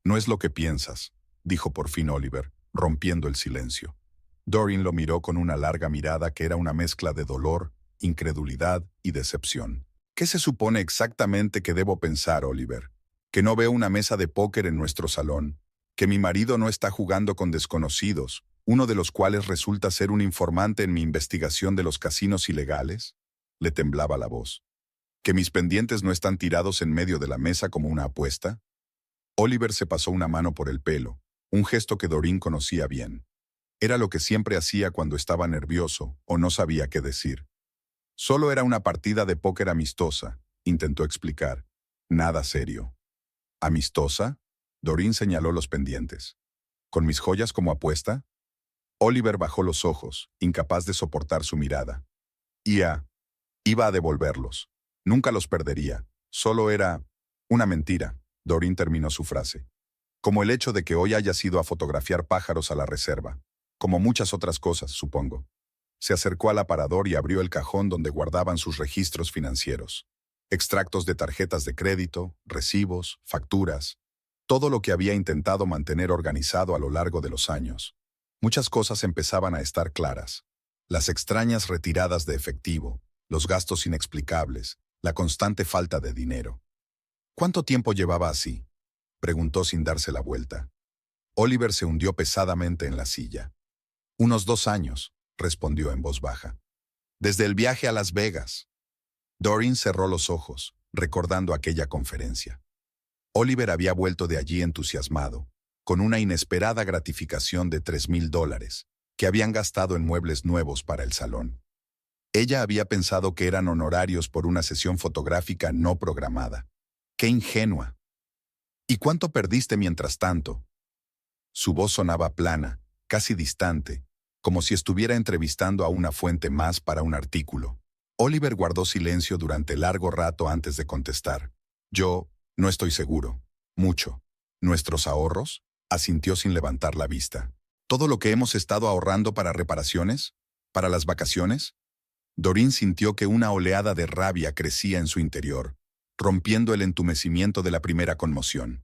«No es lo que piensas», dijo por fin Oliver, rompiendo el silencio. Doreen lo miró con una larga mirada que era una mezcla de dolor, incredulidad y decepción. «¿Qué se supone exactamente que debo pensar, Oliver? Que no veo una mesa de póker en nuestro salón, que mi marido no está jugando con desconocidos, uno de los cuales resulta ser un informante en mi investigación de los casinos ilegales». Le temblaba la voz. «¿Que mis pendientes no están tirados en medio de la mesa como una apuesta?» Oliver se pasó una mano por el pelo, un gesto que Doreen conocía bien. Era lo que siempre hacía cuando estaba nervioso o no sabía qué decir. «Solo era una partida de póker amistosa», intentó explicar. «Nada serio». «¿Amistosa?» Doreen señaló los pendientes. «¿Con mis joyas como apuesta?» Oliver bajó los ojos, incapaz de soportar su mirada. Iba a devolverlos. Nunca los perdería. Solo era una mentira. Doreen terminó su frase. «Como el hecho de que hoy hayas ido a fotografiar pájaros a la reserva. Como muchas otras cosas, supongo». Se acercó al aparador y abrió el cajón donde guardaban sus registros financieros. Extractos de tarjetas de crédito, recibos, facturas. Todo lo que había intentado mantener organizado a lo largo de los años. Muchas cosas empezaban a estar claras. Las extrañas retiradas de efectivo, los gastos inexplicables, la constante falta de dinero. «¿Cuánto tiempo llevaba así?», preguntó sin darse la vuelta. Oliver se hundió pesadamente en la silla. «Unos 2 años», respondió en voz baja. «Desde el viaje a Las Vegas». Doreen cerró los ojos, recordando aquella conferencia. Oliver había vuelto de allí entusiasmado, con una inesperada gratificación de $3,000, que habían gastado en muebles nuevos para el salón. Ella había pensado que eran honorarios por una sesión fotográfica no programada. ¡Qué ingenua! «¿Y cuánto perdiste mientras tanto?». Su voz sonaba plana, casi distante, como si estuviera entrevistando a una fuente más para un artículo. Oliver guardó silencio durante largo rato antes de contestar. «Yo no estoy seguro. Mucho». «¿Nuestros ahorros?», asintió sin levantar la vista. «¿Todo lo que hemos estado ahorrando para reparaciones? ¿Para las vacaciones?». Doreen sintió que una oleada de rabia crecía en su interior. rompiendo el entumecimiento de la primera conmoción.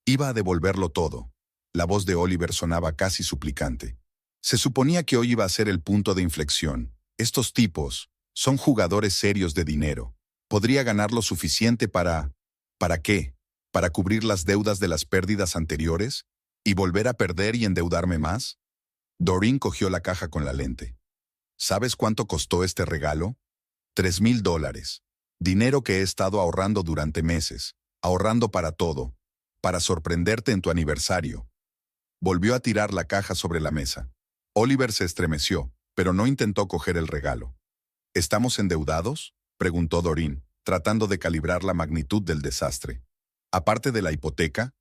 Iba a devolverlo todo. La voz de Oliver sonaba casi suplicante. Se suponía que hoy iba a ser el punto de inflexión. Estos tipos son jugadores serios de dinero. Podría ganar lo suficiente para... ¿Para qué? ¿Para cubrir las deudas de las pérdidas anteriores? ¿Y volver a perder y endeudarme más? Doreen cogió la caja con la lente. ¿Sabes cuánto costó este regalo? $3,000. Dinero que he estado ahorrando durante meses. Ahorrando para todo. Para sorprenderte en tu aniversario. Volvió a tirar la caja sobre la mesa. Oliver se estremeció, pero no intentó coger el regalo. ¿Estamos endeudados?, preguntó Doreen, tratando de calibrar la magnitud del desastre. Aparte de la hipoteca,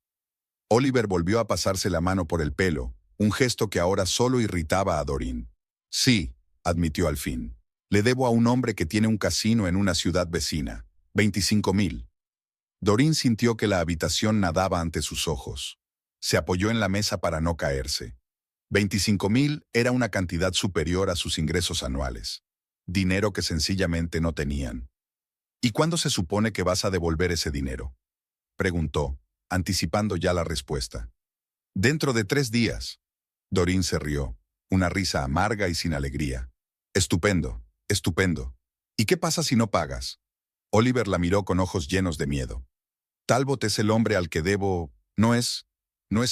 Oliver volvió a pasarse la mano por el pelo, un gesto que ahora solo irritaba a Doreen. Sí, admitió al fin. Le debo a un hombre que tiene un casino en una ciudad vecina. 25,000. Doreen sintió que la habitación nadaba ante sus ojos. Se apoyó en la mesa para no caerse. 25,000 era una cantidad superior a sus ingresos anuales. Dinero que sencillamente no tenían. ¿Y cuándo se supone que vas a devolver ese dinero?, preguntó, anticipando ya la respuesta. Dentro de 3 días. Doreen se rió, una risa amarga y sin alegría. Estupendo, estupendo. ¿Y qué pasa si no pagas? Oliver la miró con ojos llenos de miedo. Talbot es el hombre al que debo... No es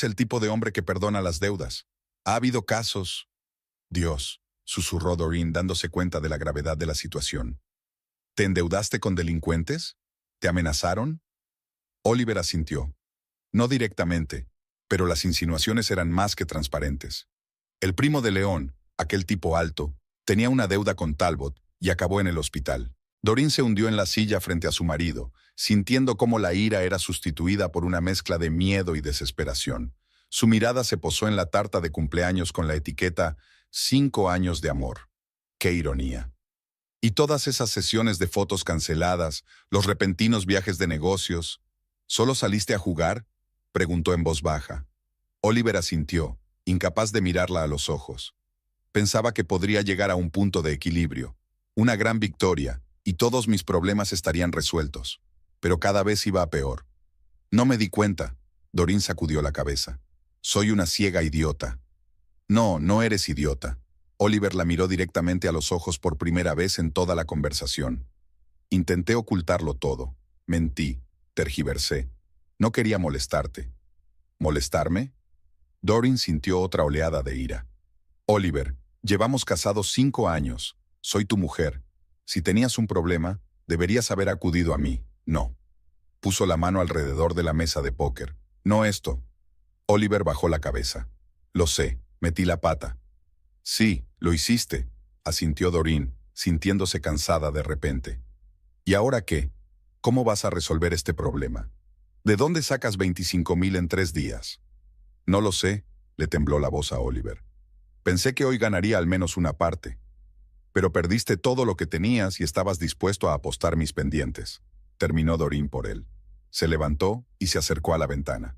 el tipo de hombre que perdona las deudas. Ha habido casos... Dios, susurró Doreen dándose cuenta de la gravedad de la situación. ¿Te endeudaste con delincuentes? ¿Te amenazaron? Oliver asintió. No directamente, pero las insinuaciones eran más que transparentes. El primo de León, aquel tipo alto, tenía una deuda con Talbot y acabó en el hospital. Doreen se hundió en la silla frente a su marido, sintiendo cómo la ira era sustituida por una mezcla de miedo y desesperación. Su mirada se posó en la tarta de cumpleaños con la etiqueta 5 años de amor. ¡Qué ironía! Y todas esas sesiones de fotos canceladas, los repentinos viajes de negocios. ¿Solo saliste a jugar?, preguntó en voz baja. Oliver asintió, incapaz de mirarla a los ojos. Pensaba que podría llegar a un punto de equilibrio, una gran victoria, y todos mis problemas estarían resueltos. Pero cada vez iba a peor. No me di cuenta. Doreen sacudió la cabeza. Soy una ciega idiota. No, no eres idiota. Oliver la miró directamente a los ojos por primera vez en toda la conversación. Intenté ocultarlo todo. Mentí. Tergiversé. No quería molestarte. ¿Molestarme? Doreen sintió otra oleada de ira. Oliver, llevamos casados 5 años. Soy tu mujer. Si tenías un problema, deberías haber acudido a mí. No. Puso la mano alrededor de la mesa de póker. No esto. Oliver bajó la cabeza. Lo sé, metí la pata. Sí, lo hiciste, asintió Doreen, sintiéndose cansada de repente. ¿Y ahora qué? ¿Cómo vas a resolver este problema? ¿De dónde sacas 25,000 en 3 días? No lo sé, le tembló la voz a Oliver. Pensé que hoy ganaría al menos una parte. Pero perdiste todo lo que tenías y estabas dispuesto a apostar mis pendientes. Terminó Doreen por él. Se levantó y se acercó a la ventana.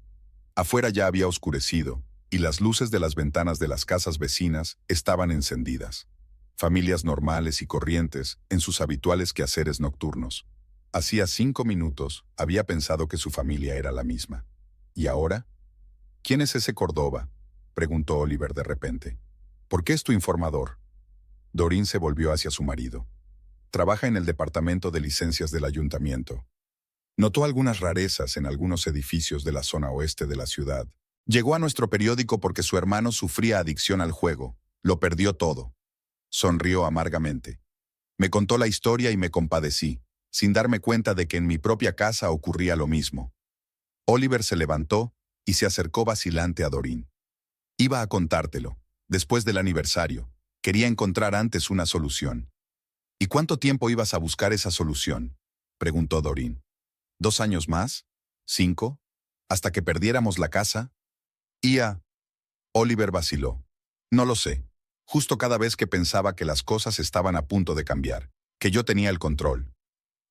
Afuera ya había oscurecido, y las luces de las ventanas de las casas vecinas estaban encendidas. Familias normales y corrientes en sus habituales quehaceres nocturnos. Hacía 5 minutos había pensado que su familia era la misma. ¿Y ahora? ¿Quién es ese Córdoba?, preguntó Oliver de repente. ¿Por qué es tu informador? Doreen se volvió hacia su marido. Trabaja en el departamento de licencias del ayuntamiento. Notó algunas rarezas en algunos edificios de la zona oeste de la ciudad. Llegó a nuestro periódico porque su hermano sufría adicción al juego. Lo perdió todo. Sonrió amargamente. Me contó la historia y me compadecí, sin darme cuenta de que en mi propia casa ocurría lo mismo. Oliver se levantó y se acercó vacilante a Doreen. Iba a contártelo, después del aniversario. Quería encontrar antes una solución. ¿Y cuánto tiempo ibas a buscar esa solución?, preguntó Doreen. ¿2 años más? ¿5? ¿Hasta que perdiéramos la casa? Oliver vaciló. No lo sé. Justo cada vez que pensaba que las cosas estaban a punto de cambiar, que yo tenía el control.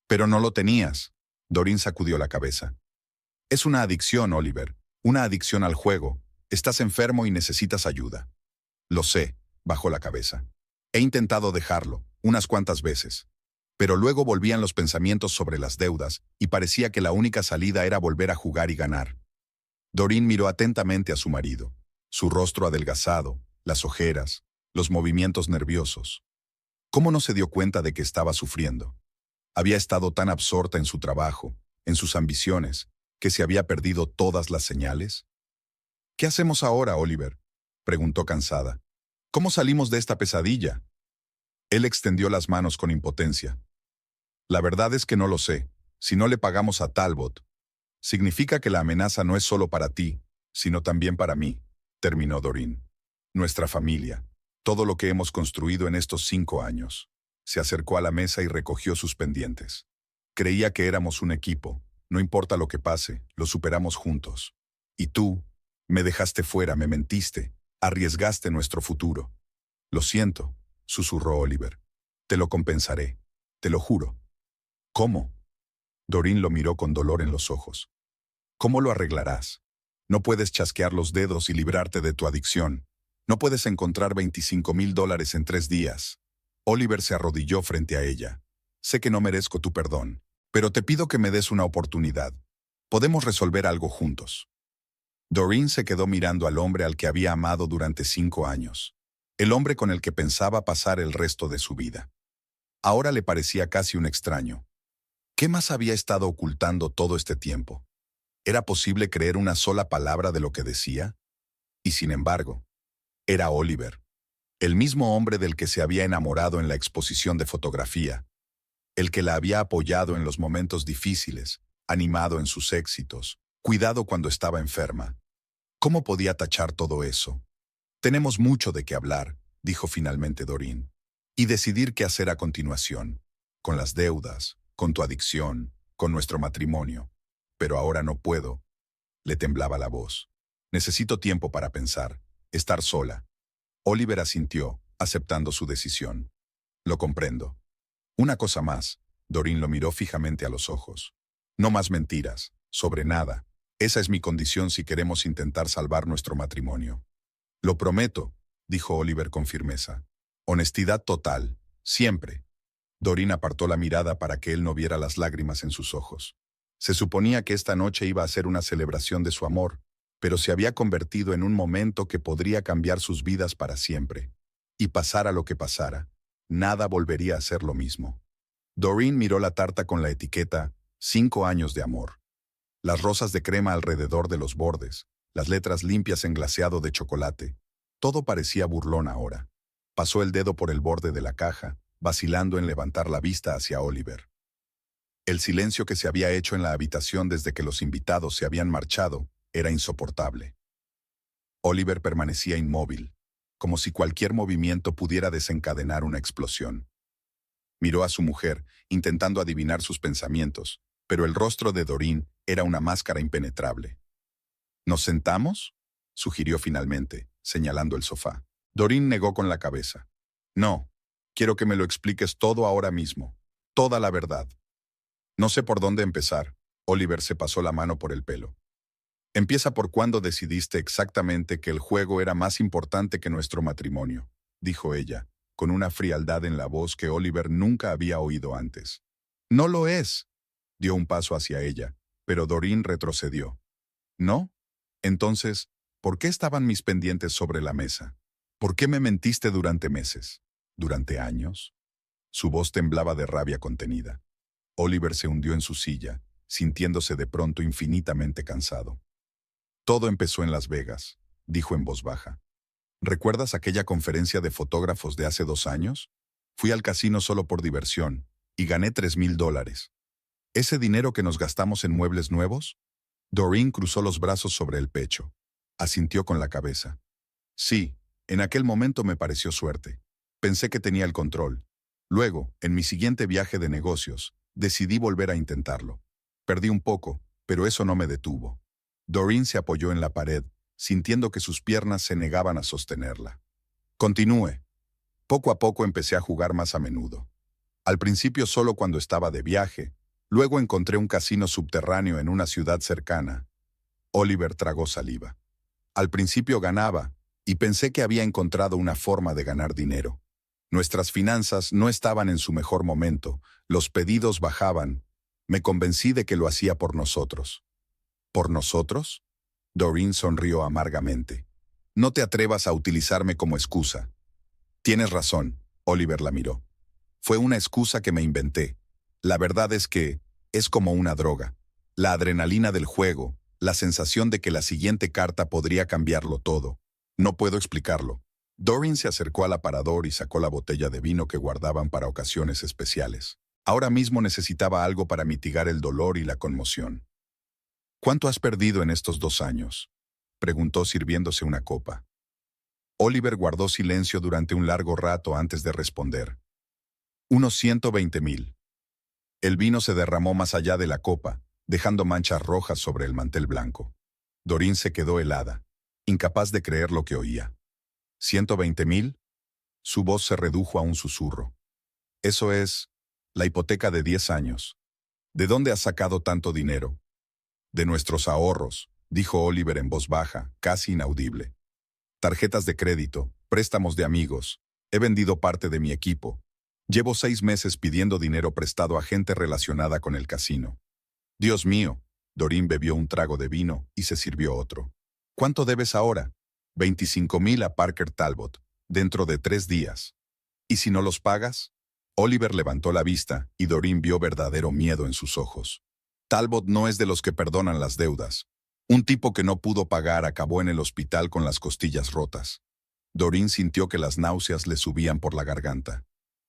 Pero no lo tenías. Doreen sacudió la cabeza. Es una adicción, Oliver. Una adicción al juego. Estás enfermo y necesitas ayuda. Lo sé, bajó la cabeza. He intentado dejarlo, unas cuantas veces. Pero luego volvían los pensamientos sobre las deudas y parecía que la única salida era volver a jugar y ganar. Doreen miró atentamente a su marido, su rostro adelgazado, las ojeras, los movimientos nerviosos. ¿Cómo no se dio cuenta de que estaba sufriendo? Había estado tan absorta en su trabajo, en sus ambiciones, que se había perdido todas las señales. ¿Qué hacemos ahora, Oliver?, preguntó cansada. ¿Cómo salimos de esta pesadilla? Él extendió las manos con impotencia. La verdad es que no lo sé. Si no le pagamos a Talbot, significa que la amenaza no es solo para ti, sino también para mí, terminó Doreen. Nuestra familia, todo lo que hemos construido en estos 5 años. Se acercó a la mesa y recogió sus pendientes. Creía que éramos un equipo. No importa lo que pase, lo superamos juntos. Y tú, me dejaste fuera, me mentiste, arriesgaste nuestro futuro. Lo siento, susurró Oliver. Te lo compensaré, te lo juro. ¿Cómo? Doreen lo miró con dolor en los ojos. ¿Cómo lo arreglarás? No puedes chasquear los dedos y librarte de tu adicción. No puedes encontrar $25,000 en 3 días. Oliver se arrodilló frente a ella. Sé que no merezco tu perdón, pero te pido que me des una oportunidad. Podemos resolver algo juntos. Doreen se quedó mirando al hombre al que había amado durante 5 años. El hombre con el que pensaba pasar el resto de su vida. Ahora le parecía casi un extraño. ¿Qué más había estado ocultando todo este tiempo? ¿Era posible creer una sola palabra de lo que decía? Y sin embargo, era Oliver, el mismo hombre del que se había enamorado en la exposición de fotografía, el que la había apoyado en los momentos difíciles, animado en sus éxitos, cuidado cuando estaba enferma. ¿Cómo podía tachar todo eso? Tenemos mucho de qué hablar, dijo finalmente Doreen, y decidir qué hacer a continuación, con las deudas, con tu adicción, con nuestro matrimonio. Pero ahora no puedo. Le temblaba la voz. Necesito tiempo para pensar, estar sola. Oliver asintió, aceptando su decisión. Lo comprendo. Una cosa más. Doreen lo miró fijamente a los ojos. No más mentiras, sobre nada. Esa es mi condición si queremos intentar salvar nuestro matrimonio. Lo prometo, dijo Oliver con firmeza. Honestidad total, siempre. Doreen apartó la mirada para que él no viera las lágrimas en sus ojos. Se suponía que esta noche iba a ser una celebración de su amor, pero se había convertido en un momento que podría cambiar sus vidas para siempre. Y pasara lo que pasara, nada volvería a ser lo mismo. Doreen miró la tarta con la etiqueta 5 años de amor. Las rosas de crema alrededor de los bordes, las letras limpias en glaseado de chocolate. Todo parecía burlón ahora. Pasó el dedo por el borde de la caja, vacilando en levantar la vista hacia Oliver. El silencio que se había hecho en la habitación desde que los invitados se habían marchado era insoportable. Oliver permanecía inmóvil, como si cualquier movimiento pudiera desencadenar una explosión. Miró a su mujer, intentando adivinar sus pensamientos, pero el rostro de Doreen era una máscara impenetrable. ¿Nos sentamos?, sugirió finalmente, señalando el sofá. Doreen negó con la cabeza. No, quiero que me lo expliques todo ahora mismo, toda la verdad. No sé por dónde empezar. Oliver se pasó la mano por el pelo. Empieza por cuándo decidiste exactamente que el juego era más importante que nuestro matrimonio, dijo ella, con una frialdad en la voz que Oliver nunca había oído antes. No lo es. Dio un paso hacia ella, pero Doreen retrocedió. ¿No? Entonces, ¿por qué estaban mis pendientes sobre la mesa? ¿Por qué me mentiste durante meses? ¿Durante años? Su voz temblaba de rabia contenida. Oliver se hundió en su silla, sintiéndose de pronto infinitamente cansado. Todo empezó en Las Vegas, dijo en voz baja. ¿Recuerdas aquella conferencia de fotógrafos de hace 2 años? Fui al casino solo por diversión, y gané $3,000. ¿Ese dinero que nos gastamos en muebles nuevos? Doreen cruzó los brazos sobre el pecho. Asintió con la cabeza. Sí, en aquel momento me pareció suerte. Pensé que tenía el control. Luego, en mi siguiente viaje de negocios, decidí volver a intentarlo. Perdí un poco, pero eso no me detuvo. Doreen se apoyó en la pared, sintiendo que sus piernas se negaban a sostenerla. Continúe. Poco a poco empecé a jugar más a menudo. Al principio solo cuando estaba de viaje, luego encontré un casino subterráneo en una ciudad cercana. Oliver tragó saliva. Al principio ganaba, y pensé que había encontrado una forma de ganar dinero. Nuestras finanzas no estaban en su mejor momento, los pedidos bajaban. Me convencí de que lo hacía por nosotros. ¿Por nosotros? Doreen sonrió amargamente. No te atrevas a utilizarme como excusa. Tienes razón, Oliver la miró. Fue una excusa que me inventé. La verdad es que es como una droga. La adrenalina del juego, la sensación de que la siguiente carta podría cambiarlo todo. No puedo explicarlo. Doreen se acercó al aparador y sacó la botella de vino que guardaban para ocasiones especiales. Ahora mismo necesitaba algo para mitigar el dolor y la conmoción. ¿Cuánto has perdido en estos 2 años?, preguntó sirviéndose una copa. Oliver guardó silencio durante un largo rato antes de responder. Unos 120,000. El vino se derramó más allá de la copa, dejando manchas rojas sobre el mantel blanco. Doreen se quedó helada, incapaz de creer lo que oía. ¿120,000? Su voz se redujo a un susurro. Eso es la hipoteca de 10 años. ¿De dónde has sacado tanto dinero? De nuestros ahorros, dijo Oliver en voz baja, casi inaudible. Tarjetas de crédito, préstamos de amigos. He vendido parte de mi equipo. Llevo 6 meses pidiendo dinero prestado a gente relacionada con el casino. Dios mío, Doreen bebió un trago de vino y se sirvió otro. ¿Cuánto debes ahora? 25,000 a Parker Talbot, dentro de 3 días. ¿Y si no los pagas? Oliver levantó la vista y Doreen vio verdadero miedo en sus ojos. Talbot no es de los que perdonan las deudas. Un tipo que no pudo pagar acabó en el hospital con las costillas rotas. Doreen sintió que las náuseas le subían por la garganta.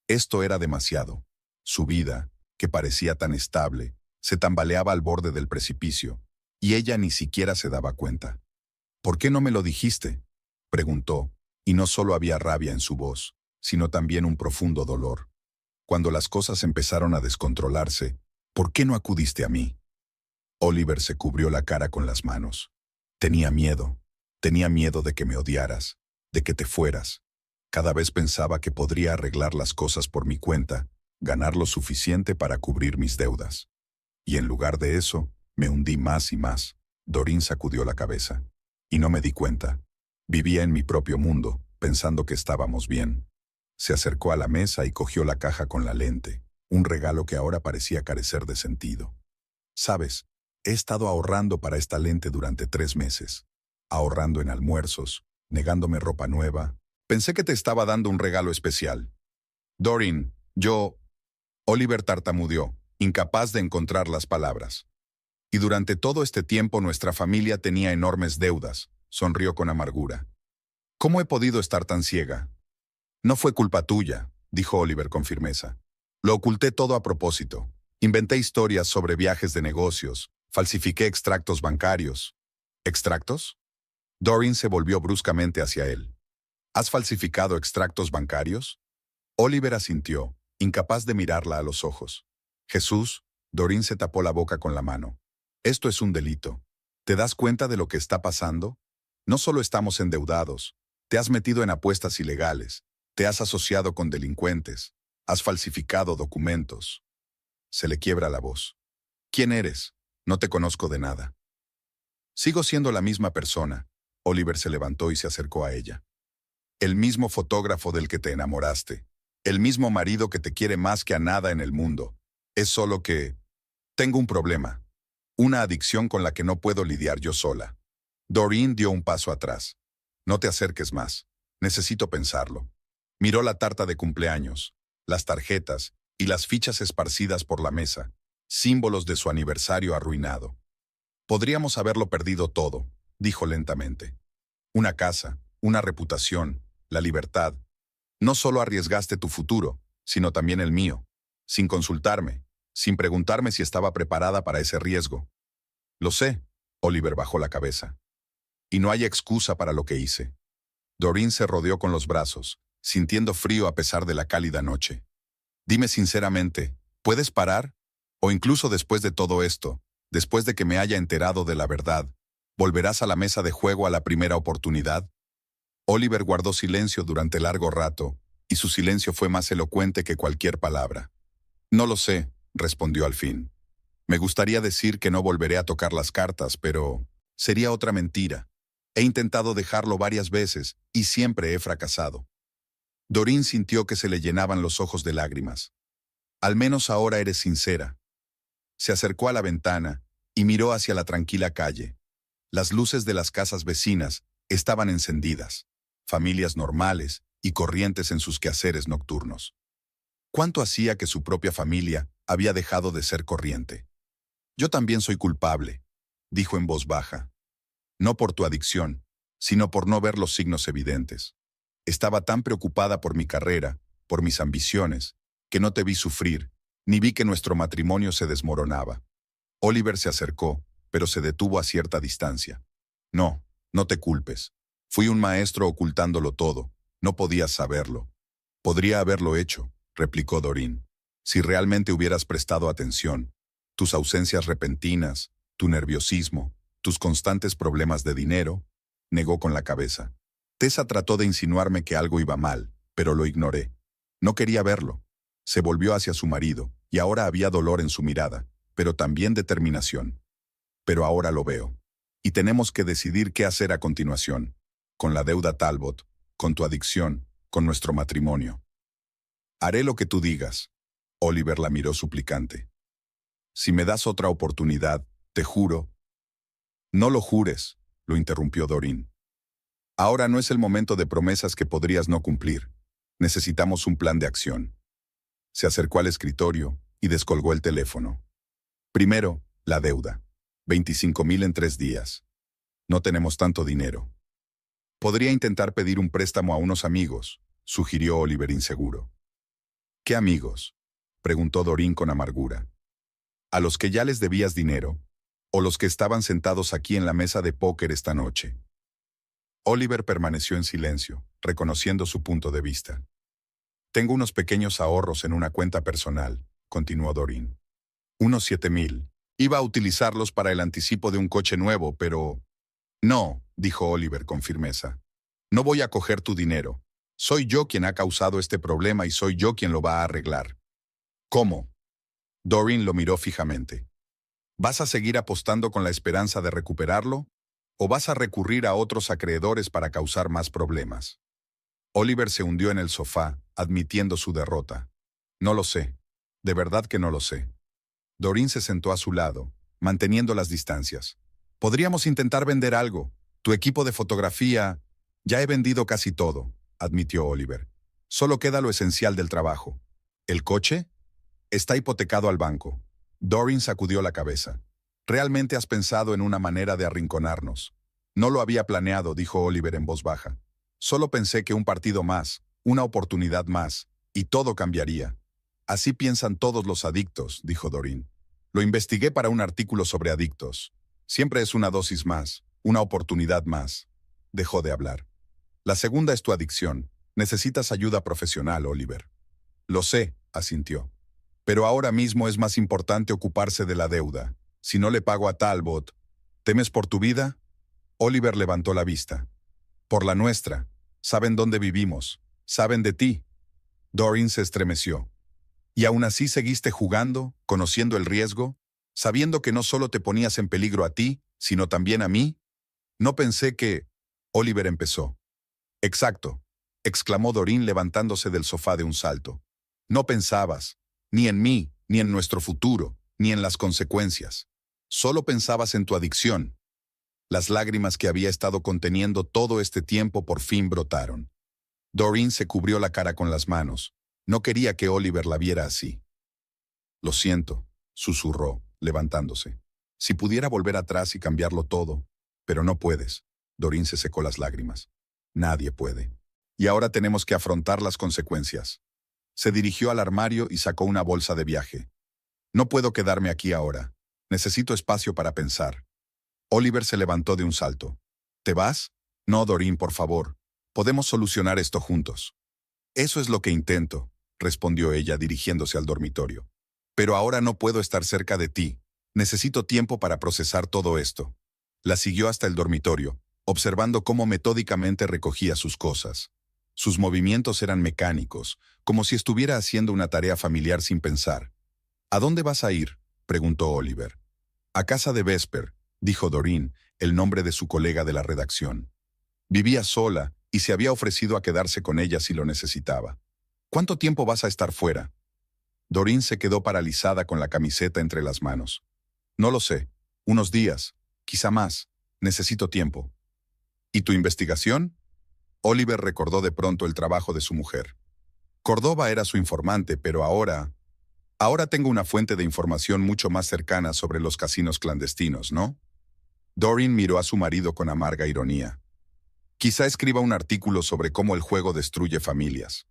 Esto era demasiado. Su vida, que parecía tan estable, se tambaleaba al borde del precipicio, y ella ni siquiera se daba cuenta. ¿Por qué no me lo dijiste?, preguntó, y no solo había rabia en su voz, sino también un profundo dolor. Cuando las cosas empezaron a descontrolarse, ¿por qué no acudiste a mí? Oliver se cubrió la cara con las manos. Tenía miedo de que me odiaras, de que te fueras. Cada vez pensaba que podría arreglar las cosas por mi cuenta, ganar lo suficiente para cubrir mis deudas. Y en lugar de eso, me hundí más y más. Doreen sacudió la cabeza. Y no me di cuenta. Vivía en mi propio mundo, pensando que estábamos bien. Se acercó a la mesa y cogió la caja con la lente, un regalo que ahora parecía carecer de sentido. ¿Sabes? He estado ahorrando para esta lente durante 3 meses. Ahorrando en almuerzos, negándome ropa nueva. Pensé que te estaba dando un regalo especial. Doreen, Oliver tartamudeó, incapaz de encontrar las palabras. Y durante todo este tiempo nuestra familia tenía enormes deudas, sonrió con amargura. ¿Cómo he podido estar tan ciega? No fue culpa tuya, dijo Oliver con firmeza. Lo oculté todo a propósito. Inventé historias sobre viajes de negocios, falsifiqué extractos bancarios. ¿Extractos? Doreen se volvió bruscamente hacia él. ¿Has falsificado extractos bancarios? Oliver asintió, incapaz de mirarla a los ojos. Jesús, Doreen se tapó la boca con la mano. Esto es un delito. ¿Te das cuenta de lo que está pasando? No solo estamos endeudados, te has metido en apuestas ilegales, te has asociado con delincuentes, has falsificado documentos. Se le quiebra la voz. ¿Quién eres? No te conozco de nada. Sigo siendo la misma persona. Oliver se levantó y se acercó a ella. El mismo fotógrafo del que te enamoraste. El mismo marido que te quiere más que a nada en el mundo. Es solo que tengo un problema. Una adicción con la que no puedo lidiar yo sola. Doreen dio un paso atrás. No te acerques más. Necesito pensarlo. Miró la tarta de cumpleaños, las tarjetas y las fichas esparcidas por la mesa, símbolos de su aniversario arruinado. Podríamos haberlo perdido todo, dijo lentamente. Una casa, una reputación, la libertad. No solo arriesgaste tu futuro, sino también el mío, sin consultarme, sin preguntarme si estaba preparada para ese riesgo. Lo sé, Oliver bajó la cabeza. Y no hay excusa para lo que hice. Doreen se rodeó con los brazos, sintiendo frío a pesar de la cálida noche. Dime sinceramente, ¿puedes parar? O incluso después de todo esto, después de que me haya enterado de la verdad, ¿volverás a la mesa de juego a la primera oportunidad? Oliver guardó silencio durante largo rato, y su silencio fue más elocuente que cualquier palabra. No lo sé, respondió al fin. Me gustaría decir que no volveré a tocar las cartas, pero sería otra mentira. He intentado dejarlo varias veces y siempre he fracasado. Doreen sintió que se le llenaban los ojos de lágrimas. Al menos ahora eres sincera. Se acercó a la ventana y miró hacia la tranquila calle. Las luces de las casas vecinas estaban encendidas, familias normales y corrientes en sus quehaceres nocturnos. ¿Cuánto hacía que su propia familia había dejado de ser corriente? Yo también soy culpable, dijo en voz baja. No por tu adicción, sino por no ver los signos evidentes. Estaba tan preocupada por mi carrera, por mis ambiciones, que no te vi sufrir, ni vi que nuestro matrimonio se desmoronaba. Oliver se acercó, pero se detuvo a cierta distancia. No, no te culpes. Fui un maestro ocultándolo todo. No podías saberlo. Podría haberlo hecho, replicó Doreen. Si realmente hubieras prestado atención. Tus ausencias repentinas, tu nerviosismo, tus constantes problemas de dinero, negó con la cabeza. Tessa trató de insinuarme que algo iba mal, pero lo ignoré. No quería verlo. Se volvió hacia su marido, y ahora había dolor en su mirada, pero también determinación. Pero ahora lo veo. Y tenemos que decidir qué hacer a continuación. Con la deuda Talbot, con tu adicción, con nuestro matrimonio. Haré lo que tú digas. Oliver la miró suplicante. Si me das otra oportunidad, te juro. No lo jures, lo interrumpió Doreen. Ahora no es el momento de promesas que podrías no cumplir. Necesitamos un plan de acción. Se acercó al escritorio y descolgó el teléfono. Primero, la deuda. 25,000 en 3 días. No tenemos tanto dinero. Podría intentar pedir un préstamo a unos amigos, sugirió Oliver inseguro. ¿Qué amigos?, preguntó Doreen con amargura. ¿A los que ya les debías dinero? ¿O los que estaban sentados aquí en la mesa de póker esta noche? Oliver permaneció en silencio, reconociendo su punto de vista. Tengo unos pequeños ahorros en una cuenta personal, continuó Doreen. Unos 7,000. Iba a utilizarlos para el anticipo de un coche nuevo, pero... No, dijo Oliver con firmeza. No voy a coger tu dinero. Soy yo quien ha causado este problema y soy yo quien lo va a arreglar. ¿Cómo? Doreen lo miró fijamente. ¿Vas a seguir apostando con la esperanza de recuperarlo? ¿O vas a recurrir a otros acreedores para causar más problemas? Oliver se hundió en el sofá, admitiendo su derrota. No lo sé. De verdad que no lo sé. Doreen se sentó a su lado, manteniendo las distancias. Podríamos intentar vender algo. Tu equipo de fotografía... Ya he vendido casi todo, admitió Oliver. Solo queda lo esencial del trabajo. ¿El coche? Está hipotecado al banco. Doreen sacudió la cabeza. ¿Realmente has pensado en una manera de arrinconarnos? No lo había planeado, dijo Oliver en voz baja. Solo pensé que un partido más, una oportunidad más, y todo cambiaría. Así piensan todos los adictos, dijo Doreen. Lo investigué para un artículo sobre adictos. Siempre es una dosis más, una oportunidad más. Dejó de hablar. La segunda es tu adicción. Necesitas ayuda profesional, Oliver. Lo sé, asintió. Pero ahora mismo es más importante ocuparse de la deuda. Si no le pago a Talbot, ¿temes por tu vida? Oliver levantó la vista. Por la nuestra. Saben dónde vivimos. Saben de ti. Doreen se estremeció. ¿Y aún así seguiste jugando, conociendo el riesgo, sabiendo que no solo te ponías en peligro a ti, sino también a mí? No pensé que... Oliver empezó. Exacto, exclamó Doreen levantándose del sofá de un salto. No pensabas, ni en mí, ni en nuestro futuro, ni en las consecuencias. Solo pensabas en tu adicción. Las lágrimas que había estado conteniendo todo este tiempo por fin brotaron. Doreen se cubrió la cara con las manos. No quería que Oliver la viera así. Lo siento, susurró, levantándose. Si pudiera volver atrás y cambiarlo todo, pero no puedes. Doreen se secó las lágrimas. Nadie puede. Y ahora tenemos que afrontar las consecuencias. Se dirigió al armario y sacó una bolsa de viaje. No puedo quedarme aquí ahora. Necesito espacio para pensar. Oliver se levantó de un salto. ¿Te vas? No, Doreen, por favor. Podemos solucionar esto juntos. Eso es lo que intento, respondió ella dirigiéndose al dormitorio. Pero ahora no puedo estar cerca de ti. Necesito tiempo para procesar todo esto. La siguió hasta el dormitorio, observando cómo metódicamente recogía sus cosas. Sus movimientos eran mecánicos, como si estuviera haciendo una tarea familiar sin pensar. ¿A dónde vas a ir?, preguntó Oliver. A casa de Vesper, dijo Doreen, el nombre de su colega de la redacción. Vivía sola, y se había ofrecido a quedarse con ella si lo necesitaba. ¿Cuánto tiempo vas a estar fuera? Doreen se quedó paralizada con la camiseta entre las manos. No lo sé. Unos días. Quizá más. Necesito tiempo. ¿Y tu investigación? Oliver recordó de pronto el trabajo de su mujer. Córdoba era su informante, pero ahora tengo una fuente de información mucho más cercana sobre los casinos clandestinos, ¿no? Doreen miró a su marido con amarga ironía. Quizá escriba un artículo sobre cómo el juego destruye familias.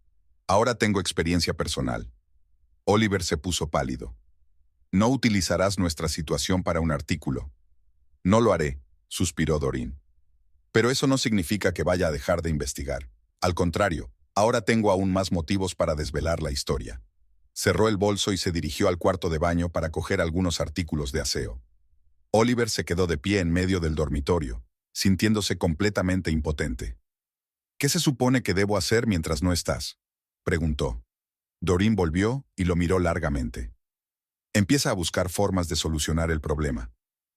Ahora tengo experiencia personal. Oliver se puso pálido. No utilizarás nuestra situación para un artículo. No lo haré, suspiró Doreen. Pero eso no significa que vaya a dejar de investigar. Al contrario, ahora tengo aún más motivos para desvelar la historia. Cerró el bolso y se dirigió al cuarto de baño para coger algunos artículos de aseo. Oliver se quedó de pie en medio del dormitorio, sintiéndose completamente impotente. ¿Qué se supone que debo hacer mientras no estás?, preguntó. Doreen volvió y lo miró largamente. Empieza a buscar formas de solucionar el problema.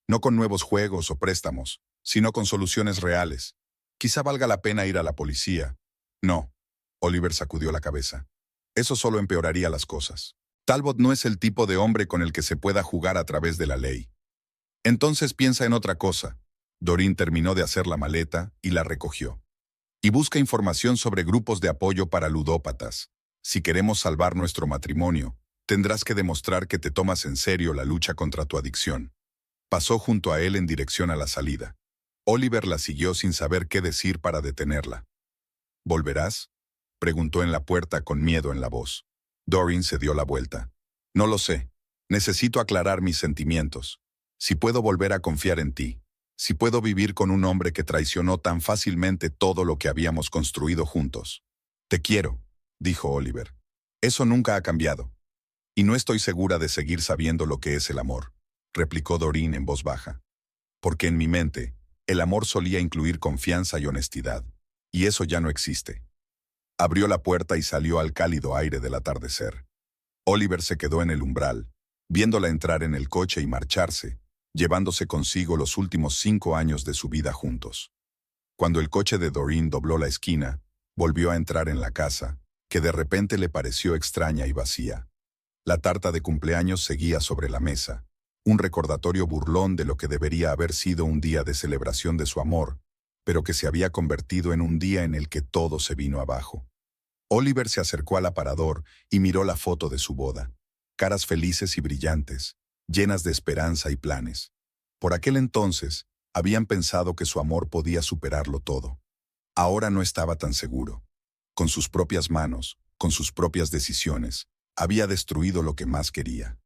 No con nuevos juegos o préstamos, sino con soluciones reales. Quizá valga la pena ir a la policía. No. Oliver sacudió la cabeza. Eso solo empeoraría las cosas. Talbot no es el tipo de hombre con el que se pueda jugar a través de la ley. Entonces piensa en otra cosa. Doreen terminó de hacer la maleta y la recogió. Y busca información sobre grupos de apoyo para ludópatas. Si queremos salvar nuestro matrimonio, tendrás que demostrar que te tomas en serio la lucha contra tu adicción. Pasó junto a él en dirección a la salida. Oliver la siguió sin saber qué decir para detenerla. ¿Volverás?, preguntó en la puerta con miedo en la voz. Doreen se dio la vuelta. No lo sé. Necesito aclarar mis sentimientos. Si puedo volver a confiar en ti. Si puedo vivir con un hombre que traicionó tan fácilmente todo lo que habíamos construido juntos. Te quiero, dijo Oliver. Eso nunca ha cambiado. Y no estoy segura de seguir sabiendo lo que es el amor, replicó Doreen en voz baja. Porque en mi mente, el amor solía incluir confianza y honestidad. Y eso ya no existe. Abrió la puerta y salió al cálido aire del atardecer. Oliver se quedó en el umbral, viéndola entrar en el coche y marcharse, llevándose consigo los últimos 5 años de su vida juntos. Cuando el coche de Doreen dobló la esquina, volvió a entrar en la casa, que de repente le pareció extraña y vacía. La tarta de cumpleaños seguía sobre la mesa, un recordatorio burlón de lo que debería haber sido un día de celebración de su amor, pero que se había convertido en un día en el que todo se vino abajo. Oliver se acercó al aparador y miró la foto de su boda. Caras felices y brillantes, llenas de esperanza y planes. Por aquel entonces, habían pensado que su amor podía superarlo todo. Ahora no estaba tan seguro. Con sus propias manos, con sus propias decisiones, había destruido lo que más quería.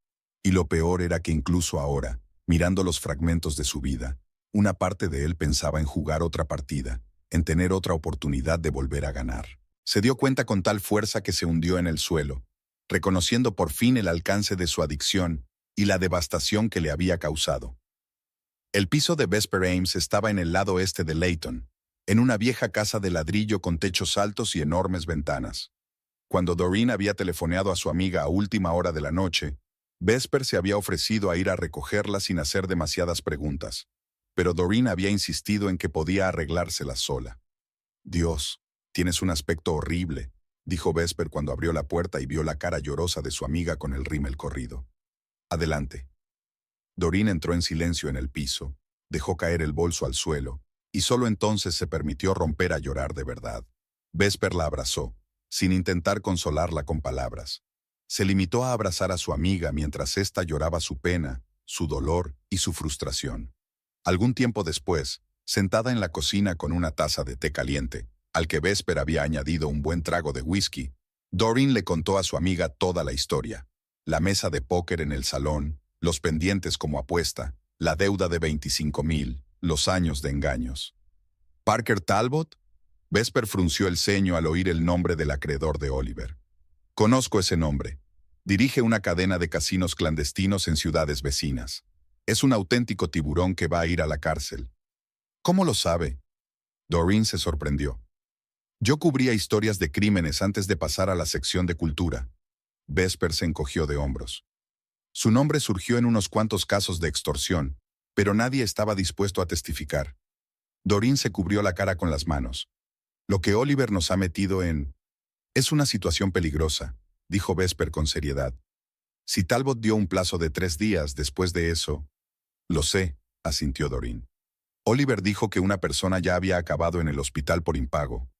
Y lo peor era que incluso ahora, mirando los fragmentos de su vida, una parte de él pensaba en jugar otra partida, en tener otra oportunidad de volver a ganar. Se dio cuenta con tal fuerza que se hundió en el suelo, reconociendo por fin el alcance de su adicción y la devastación que le había causado. El piso de Vesper Ames estaba en el lado este de Layton, en una vieja casa de ladrillo con techos altos y enormes ventanas. Cuando Doreen había telefoneado a su amiga a última hora de la noche, Vesper se había ofrecido a ir a recogerla sin hacer demasiadas preguntas, pero Doreen había insistido en que podía arreglárselas sola. Dios, tienes un aspecto horrible, dijo Vesper cuando abrió la puerta y vio la cara llorosa de su amiga con el rímel corrido. Adelante. Doreen entró en silencio en el piso, dejó caer el bolso al suelo, y solo entonces se permitió romper a llorar de verdad. Vesper la abrazó, sin intentar consolarla con palabras. Se limitó a abrazar a su amiga mientras ésta lloraba su pena, su dolor y su frustración. Algún tiempo después, sentada en la cocina con una taza de té caliente, al que Vesper había añadido un buen trago de whisky, Doreen le contó a su amiga toda la historia. La mesa de póker en el salón, los pendientes como apuesta, la deuda de 25,000, los años de engaños. ¿Parker Talbot? Vesper frunció el ceño al oír el nombre del acreedor de Oliver. Conozco ese nombre. Dirige una cadena de casinos clandestinos en ciudades vecinas. Es un auténtico tiburón que va a ir a la cárcel. ¿Cómo lo sabe? Doreen se sorprendió. Yo cubría historias de crímenes antes de pasar a la sección de cultura. Vesper se encogió de hombros. Su nombre surgió en unos cuantos casos de extorsión, pero nadie estaba dispuesto a testificar. Doreen se cubrió la cara con las manos. Lo que Oliver nos ha metido en... Es una situación peligrosa, dijo Vesper con seriedad. Si Talbot dio un plazo de 3 días después de eso... Lo sé, asintió Doreen. Oliver dijo que una persona ya había acabado en el hospital por impago.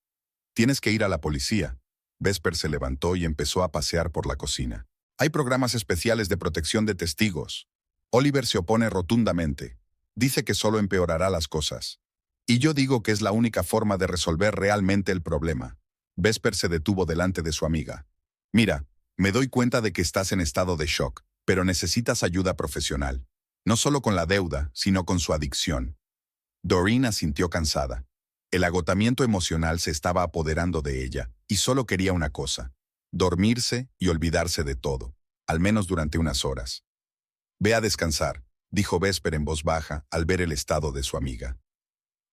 Tienes que ir a la policía. Vesper se levantó y empezó a pasear por la cocina. Hay programas especiales de protección de testigos. Oliver se opone rotundamente. Dice que solo empeorará las cosas. Y yo digo que es la única forma de resolver realmente el problema. Vesper se detuvo delante de su amiga. Mira, me doy cuenta de que estás en estado de shock, pero necesitas ayuda profesional. No solo con la deuda, sino con su adicción. Doreen asintió cansada. El agotamiento emocional se estaba apoderando de ella, y solo quería una cosa: dormirse y olvidarse de todo, al menos durante unas horas. Ve a descansar, dijo Vesper en voz baja al ver el estado de su amiga.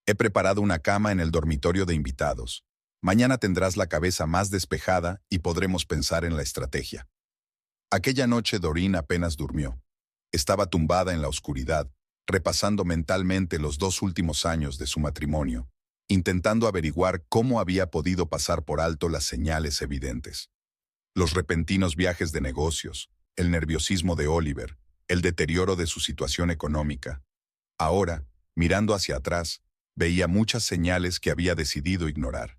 He preparado una cama en el dormitorio de invitados. Mañana tendrás la cabeza más despejada y podremos pensar en la estrategia. Aquella noche Doreen apenas durmió. Estaba tumbada en la oscuridad, repasando mentalmente los 2 últimos años de su matrimonio, intentando averiguar cómo había podido pasar por alto las señales evidentes. Los repentinos viajes de negocios, el nerviosismo de Oliver, el deterioro de su situación económica. Ahora, mirando hacia atrás, veía muchas señales que había decidido ignorar.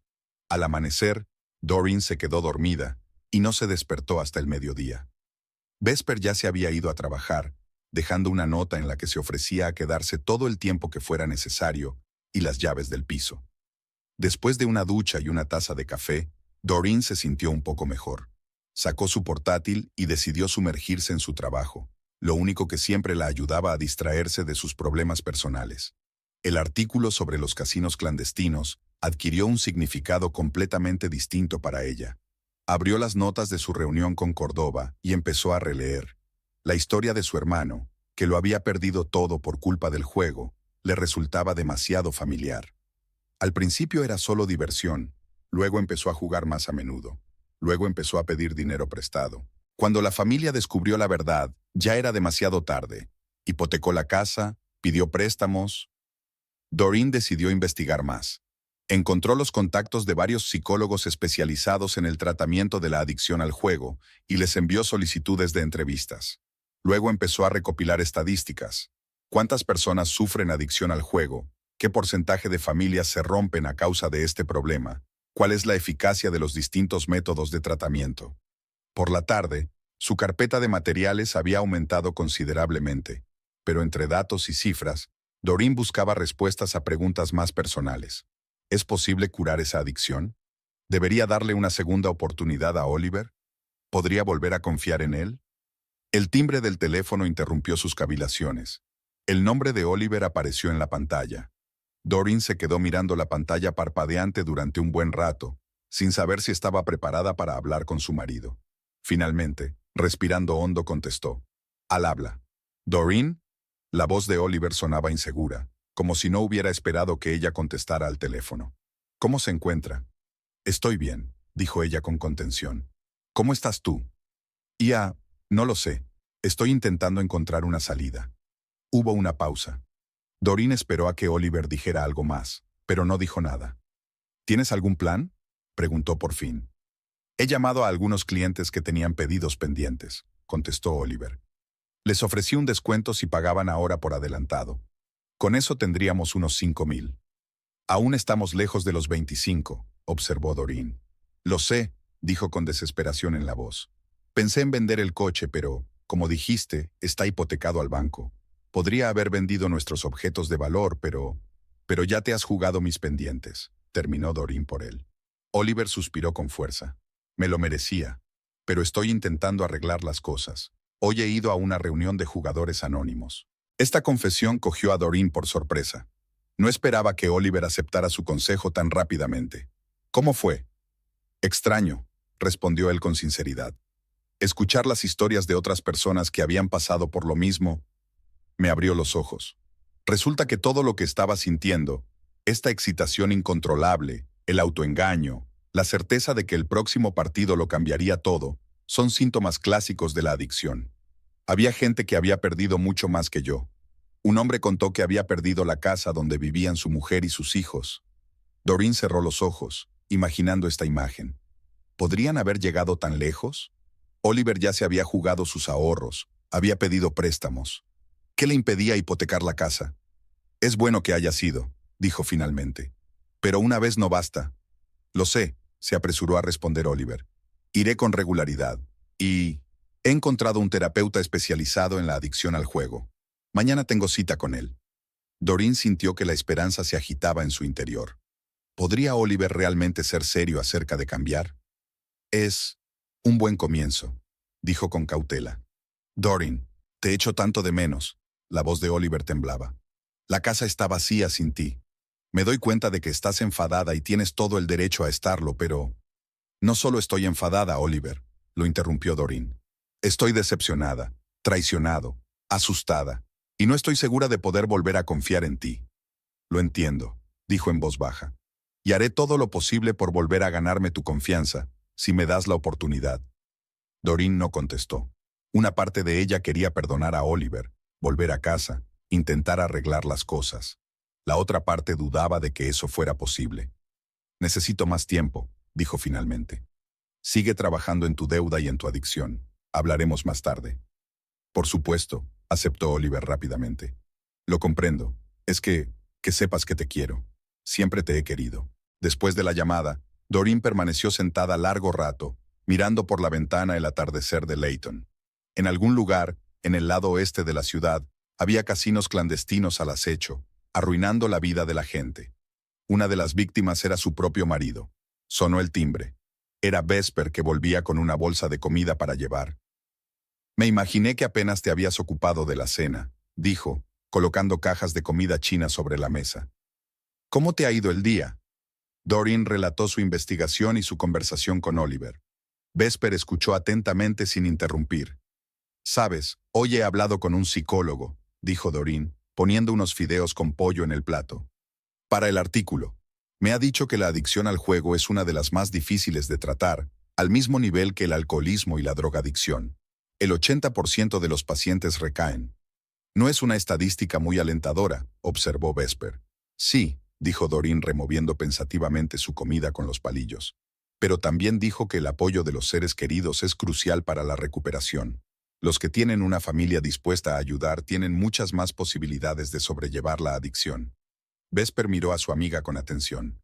Al amanecer, Doreen se quedó dormida y no se despertó hasta el mediodía. Vesper ya se había ido a trabajar, dejando una nota en la que se ofrecía a quedarse todo el tiempo que fuera necesario y las llaves del piso. Después de una ducha y una taza de café, Doreen se sintió un poco mejor. Sacó su portátil y decidió sumergirse en su trabajo, lo único que siempre la ayudaba a distraerse de sus problemas personales. El artículo sobre los casinos clandestinos adquirió un significado completamente distinto para ella. Abrió las notas de su reunión con Cordova y empezó a releer. La historia de su hermano, que lo había perdido todo por culpa del juego, le resultaba demasiado familiar. Al principio era solo diversión, luego empezó a jugar más a menudo, luego empezó a pedir dinero prestado. Cuando la familia descubrió la verdad, ya era demasiado tarde. Hipotecó la casa, pidió préstamos. Doreen decidió investigar más. Encontró los contactos de varios psicólogos especializados en el tratamiento de la adicción al juego y les envió solicitudes de entrevistas. Luego empezó a recopilar estadísticas. ¿Cuántas personas sufren adicción al juego? ¿Qué porcentaje de familias se rompen a causa de este problema? ¿Cuál es la eficacia de los distintos métodos de tratamiento? Por la tarde, su carpeta de materiales había aumentado considerablemente, pero entre datos y cifras, Doreen buscaba respuestas a preguntas más personales. ¿Es posible curar esa adicción? ¿Debería darle una segunda oportunidad a Oliver? ¿Podría volver a confiar en él? El timbre del teléfono interrumpió sus cavilaciones. El nombre de Oliver apareció en la pantalla. Doreen se quedó mirando la pantalla parpadeante durante un buen rato, sin saber si estaba preparada para hablar con su marido. Finalmente, respirando hondo, contestó. Al habla. ¿Doreen? La voz de Oliver sonaba insegura, como si no hubiera esperado que ella contestara al teléfono. ¿Cómo se encuentra? Estoy bien, dijo ella con contención. ¿Cómo estás tú? No lo sé. Estoy intentando encontrar una salida. Hubo una pausa. Doreen esperó a que Oliver dijera algo más, pero no dijo nada. ¿Tienes algún plan?, preguntó por fin. He llamado a algunos clientes que tenían pedidos pendientes, contestó Oliver. Les ofrecí un descuento si pagaban ahora por adelantado. Con eso tendríamos unos 5,000. Aún estamos lejos de los 25, observó Doreen. Lo sé, dijo con desesperación en la voz. Pensé en vender el coche, pero, como dijiste, está hipotecado al banco. Podría haber vendido nuestros objetos de valor, pero ya te has jugado mis pendientes, terminó Doreen por él. Oliver suspiró con fuerza. Me lo merecía, pero estoy intentando arreglar las cosas. Hoy he ido a una reunión de jugadores anónimos. Esta confesión cogió a Doreen por sorpresa. No esperaba que Oliver aceptara su consejo tan rápidamente. ¿Cómo fue? Extraño, respondió él con sinceridad. Escuchar las historias de otras personas que habían pasado por lo mismo me abrió los ojos. Resulta que todo lo que estaba sintiendo, esta excitación incontrolable, el autoengaño, la certeza de que el próximo partido lo cambiaría todo, son síntomas clásicos de la adicción. Había gente que había perdido mucho más que yo. Un hombre contó que había perdido la casa donde vivían su mujer y sus hijos. Doreen cerró los ojos, imaginando esta imagen. ¿Podrían haber llegado tan lejos? Oliver ya se había jugado sus ahorros, había pedido préstamos. ¿Qué le impedía hipotecar la casa? Es bueno que haya sido, dijo finalmente. Pero una vez no basta. Lo sé, se apresuró a responder Oliver. Iré con regularidad. Y he encontrado un terapeuta especializado en la adicción al juego. Mañana tengo cita con él. Doreen sintió que la esperanza se agitaba en su interior. ¿Podría Oliver realmente ser serio acerca de cambiar? Es un buen comienzo, dijo con cautela. Doreen, te echo tanto de menos. La voz de Oliver temblaba. La casa está vacía sin ti. Me doy cuenta de que estás enfadada y tienes todo el derecho a estarlo, pero... No solo estoy enfadada, Oliver, lo interrumpió Doreen. Estoy decepcionada, traicionado, asustada, y no estoy segura de poder volver a confiar en ti. Lo entiendo, dijo en voz baja, y haré todo lo posible por volver a ganarme tu confianza, si me das la oportunidad. Doreen no contestó. Una parte de ella quería perdonar a Oliver, volver a casa, intentar arreglar las cosas. La otra parte dudaba de que eso fuera posible. Necesito más tiempo, dijo finalmente. Sigue trabajando en tu deuda y en tu adicción. Hablaremos más tarde. Por supuesto, aceptó Oliver rápidamente. Lo comprendo. Es que sepas que te quiero. Siempre te he querido. Después de la llamada, Doreen permaneció sentada largo rato, mirando por la ventana el atardecer de Layton. En algún lugar, en el lado oeste de la ciudad, había casinos clandestinos al acecho, arruinando la vida de la gente. Una de las víctimas era su propio marido. Sonó el timbre. Era Vesper, que volvía con una bolsa de comida para llevar. Me imaginé que apenas te habías ocupado de la cena, dijo, colocando cajas de comida china sobre la mesa. ¿Cómo te ha ido el día? Doreen relató su investigación y su conversación con Oliver. Vesper escuchó atentamente sin interrumpir. Sabes, hoy he hablado con un psicólogo, dijo Doreen, poniendo unos fideos con pollo en el plato. Para el artículo. Me ha dicho que la adicción al juego es una de las más difíciles de tratar, al mismo nivel que el alcoholismo y la drogadicción. El 80% de los pacientes recaen. No es una estadística muy alentadora, observó Vesper. Sí, dijo Doreen removiendo pensativamente su comida con los palillos. Pero también dijo que el apoyo de los seres queridos es crucial para la recuperación. Los que tienen una familia dispuesta a ayudar tienen muchas más posibilidades de sobrellevar la adicción. Vesper miró a su amiga con atención.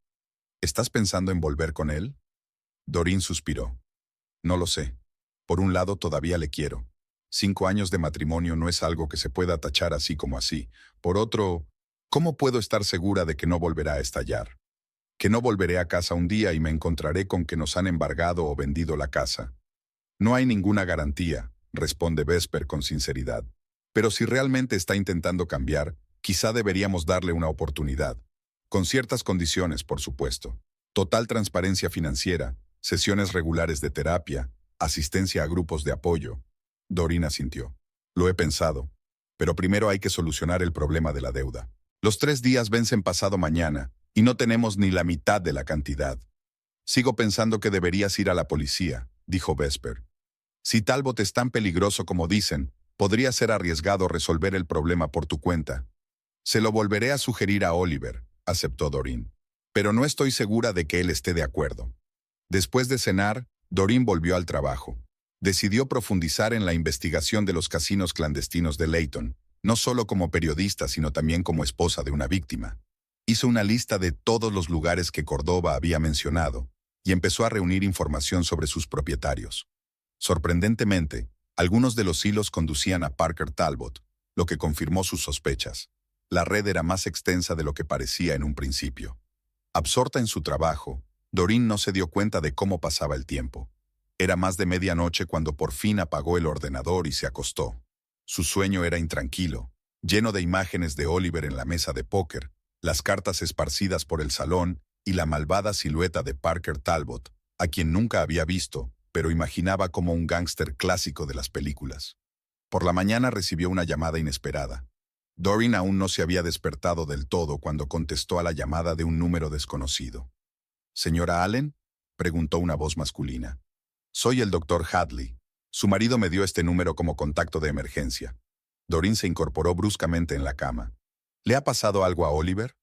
¿Estás pensando en volver con él? Doreen suspiró. No lo sé. Por un lado, todavía le quiero. 5 años de matrimonio no es algo que se pueda tachar así como así. Por otro, ¿cómo puedo estar segura de que no volverá a estallar? Que no volveré a casa un día y me encontraré con que nos han embargado o vendido la casa. No hay ninguna garantía, responde Vesper con sinceridad. Pero si realmente está intentando cambiar, quizá deberíamos darle una oportunidad. Con ciertas condiciones, por supuesto. Total transparencia financiera, sesiones regulares de terapia, asistencia a grupos de apoyo. Doreen asintió. Lo he pensado. Pero primero hay que solucionar el problema de la deuda. Los 3 días vencen pasado mañana, y no tenemos ni la mitad de la cantidad. Sigo pensando que deberías ir a la policía, dijo Vesper. Si Talbot es tan peligroso como dicen, podría ser arriesgado resolver el problema por tu cuenta. Se lo volveré a sugerir a Oliver, aceptó Doreen. Pero no estoy segura de que él esté de acuerdo. Después de cenar, Doreen volvió al trabajo. Decidió profundizar en la investigación de los casinos clandestinos de Layton, no solo como periodista, sino también como esposa de una víctima. Hizo una lista de todos los lugares que Córdoba había mencionado y empezó a reunir información sobre sus propietarios. Sorprendentemente, algunos de los hilos conducían a Parker Talbot, lo que confirmó sus sospechas. La red era más extensa de lo que parecía en un principio. Absorta en su trabajo, Doreen no se dio cuenta de cómo pasaba el tiempo. Era más de medianoche cuando por fin apagó el ordenador y se acostó. Su sueño era intranquilo, lleno de imágenes de Oliver en la mesa de póker, las cartas esparcidas por el salón y la malvada silueta de Parker Talbot, a quien nunca había visto, pero imaginaba como un gángster clásico de las películas. Por la mañana recibió una llamada inesperada. Doreen aún no se había despertado del todo cuando contestó a la llamada de un número desconocido. ¿Señora Allen?, preguntó una voz masculina. Soy el doctor Hadley. Su marido me dio este número como contacto de emergencia. Doreen se incorporó bruscamente en la cama. ¿Le ha pasado algo a Oliver?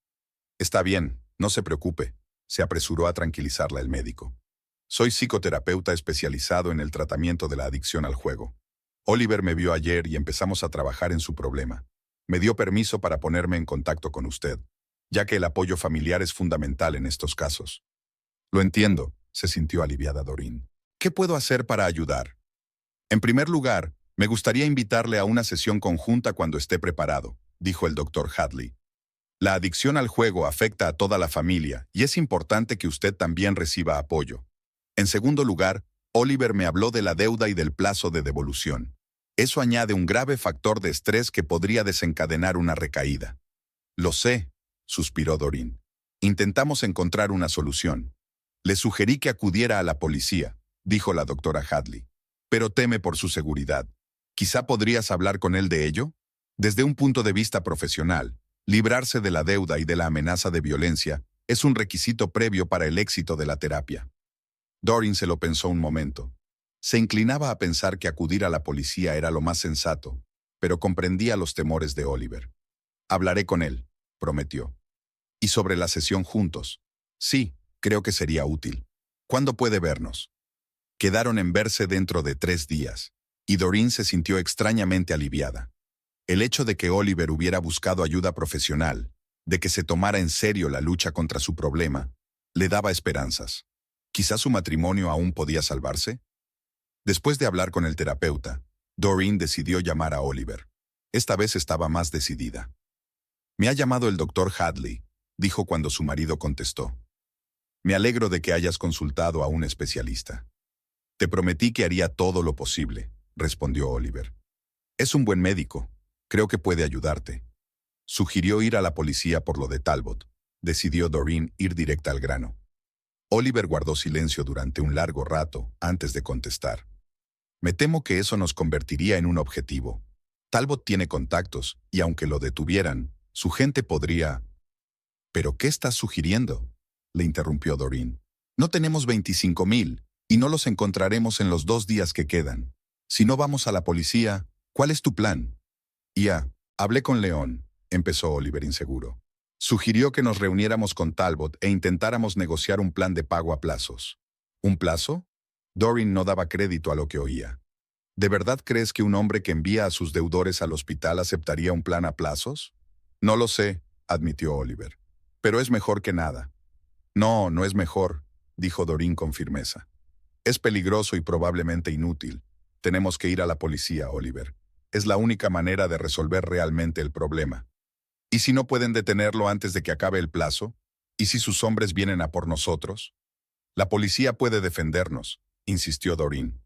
Está bien, no se preocupe, se apresuró a tranquilizarla el médico. Soy psicoterapeuta especializado en el tratamiento de la adicción al juego. Oliver me vio ayer y empezamos a trabajar en su problema. Me dio permiso para ponerme en contacto con usted, ya que el apoyo familiar es fundamental en estos casos. Lo entiendo, se sintió aliviada Doreen. ¿Qué puedo hacer para ayudar? En primer lugar, me gustaría invitarle a una sesión conjunta cuando esté preparado, dijo el doctor Hadley. La adicción al juego afecta a toda la familia y es importante que usted también reciba apoyo. En segundo lugar, Oliver me habló de la deuda y del plazo de devolución. Eso añade un grave factor de estrés que podría desencadenar una recaída. Lo sé, suspiró Doreen. Intentamos encontrar una solución. Le sugerí que acudiera a la policía, dijo la doctora Hadley. Pero teme por su seguridad. ¿Quizá podrías hablar con él de ello? Desde un punto de vista profesional, librarse de la deuda y de la amenaza de violencia es un requisito previo para el éxito de la terapia. Doreen se lo pensó un momento. Se inclinaba a pensar que acudir a la policía era lo más sensato, pero comprendía los temores de Oliver. Hablaré con él, prometió. ¿Y sobre la sesión juntos? Sí, creo que sería útil. ¿Cuándo puede vernos? Quedaron en verse dentro de 3 días, y Doreen se sintió extrañamente aliviada. El hecho de que Oliver hubiera buscado ayuda profesional, de que se tomara en serio la lucha contra su problema, le daba esperanzas. ¿Quizás su matrimonio aún podía salvarse? Después de hablar con el terapeuta, Doreen decidió llamar a Oliver. Esta vez estaba más decidida. Me ha llamado el doctor Hadley, dijo cuando su marido contestó. Me alegro de que hayas consultado a un especialista. Te prometí que haría todo lo posible, respondió Oliver. Es un buen médico. Creo que puede ayudarte. Sugirió ir a la policía por lo de Talbot. Decidió Doreen ir directa al grano. Oliver guardó silencio durante un largo rato antes de contestar. Me temo que eso nos convertiría en un objetivo. Talbot tiene contactos, y aunque lo detuvieran, su gente podría... ¿Pero qué estás sugiriendo?, le interrumpió Doreen. No tenemos 25,000, y no los encontraremos en los 2 días que quedan. Si no vamos a la policía, ¿cuál es tu plan? Hablé con León, empezó Oliver inseguro. Sugirió que nos reuniéramos con Talbot e intentáramos negociar un plan de pago a plazos. ¿Un plazo? Doreen no daba crédito a lo que oía. ¿De verdad crees que un hombre que envía a sus deudores al hospital aceptaría un plan a plazos? No lo sé, admitió Oliver. Pero es mejor que nada. No, no es mejor, dijo Doreen con firmeza. Es peligroso y probablemente inútil. Tenemos que ir a la policía, Oliver. Es la única manera de resolver realmente el problema. ¿Y si no pueden detenerlo antes de que acabe el plazo? ¿Y si sus hombres vienen a por nosotros? La policía puede defendernos, insistió Doreen.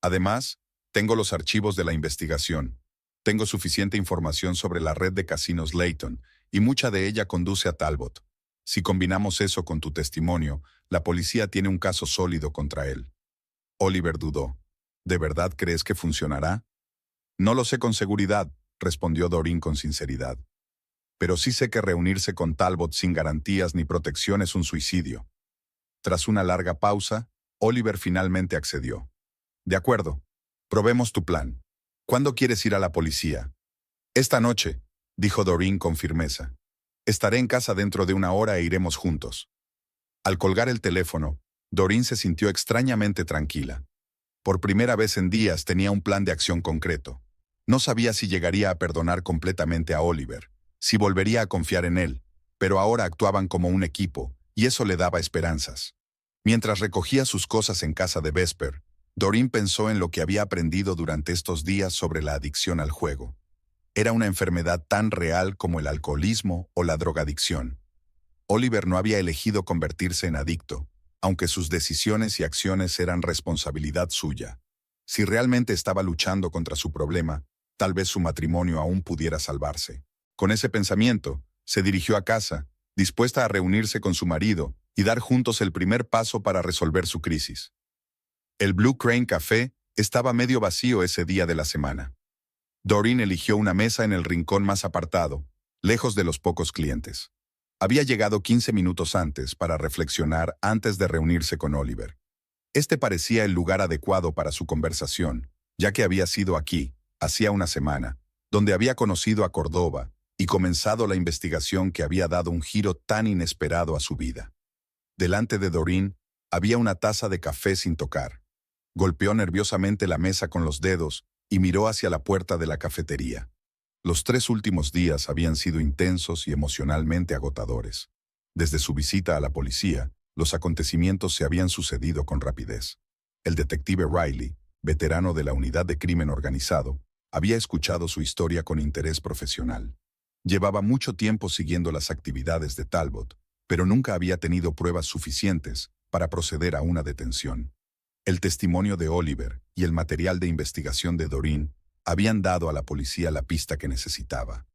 Además, tengo los archivos de la investigación. Tengo suficiente información sobre la red de casinos Layton, y mucha de ella conduce a Talbot. Si combinamos eso con tu testimonio, la policía tiene un caso sólido contra él. Oliver dudó. ¿De verdad crees que funcionará? No lo sé con seguridad, respondió Doreen con sinceridad. Pero sí sé que reunirse con Talbot sin garantías ni protección es un suicidio. Tras una larga pausa, Oliver finalmente accedió. De acuerdo, probemos tu plan. ¿Cuándo quieres ir a la policía? Esta noche, dijo Doreen con firmeza. Estaré en casa dentro de 1 hora e iremos juntos. Al colgar el teléfono, Doreen se sintió extrañamente tranquila. Por primera vez en días tenía un plan de acción concreto. No sabía si llegaría a perdonar completamente a Oliver, si volvería a confiar en él, pero ahora actuaban como un equipo, y eso le daba esperanzas. Mientras recogía sus cosas en casa de Vesper, Doreen pensó en lo que había aprendido durante estos días sobre la adicción al juego. Era una enfermedad tan real como el alcoholismo o la drogadicción. Oliver no había elegido convertirse en adicto, aunque sus decisiones y acciones eran responsabilidad suya. Si realmente estaba luchando contra su problema, tal vez su matrimonio aún pudiera salvarse. Con ese pensamiento, se dirigió a casa, dispuesta a reunirse con su marido y dar juntos el primer paso para resolver su crisis. El Blue Crane Café estaba medio vacío ese día de la semana. Doreen eligió una mesa en el rincón más apartado, lejos de los pocos clientes. Había llegado 15 minutos antes para reflexionar antes de reunirse con Oliver. Este parecía el lugar adecuado para su conversación, ya que había sido aquí, hacía una semana, donde había conocido a Cordova y comenzado la investigación que había dado un giro tan inesperado a su vida. Delante de Doreen había una taza de café sin tocar. Golpeó nerviosamente la mesa con los dedos y miró hacia la puerta de la cafetería. Los 3 últimos días habían sido intensos y emocionalmente agotadores. Desde su visita a la policía, los acontecimientos se habían sucedido con rapidez. El detective Riley, veterano de la Unidad de Crimen Organizado, había escuchado su historia con interés profesional. Llevaba mucho tiempo siguiendo las actividades de Talbot, pero nunca había tenido pruebas suficientes para proceder a una detención. El testimonio de Oliver y el material de investigación de Doreen habían dado a la policía la pista que necesitaba.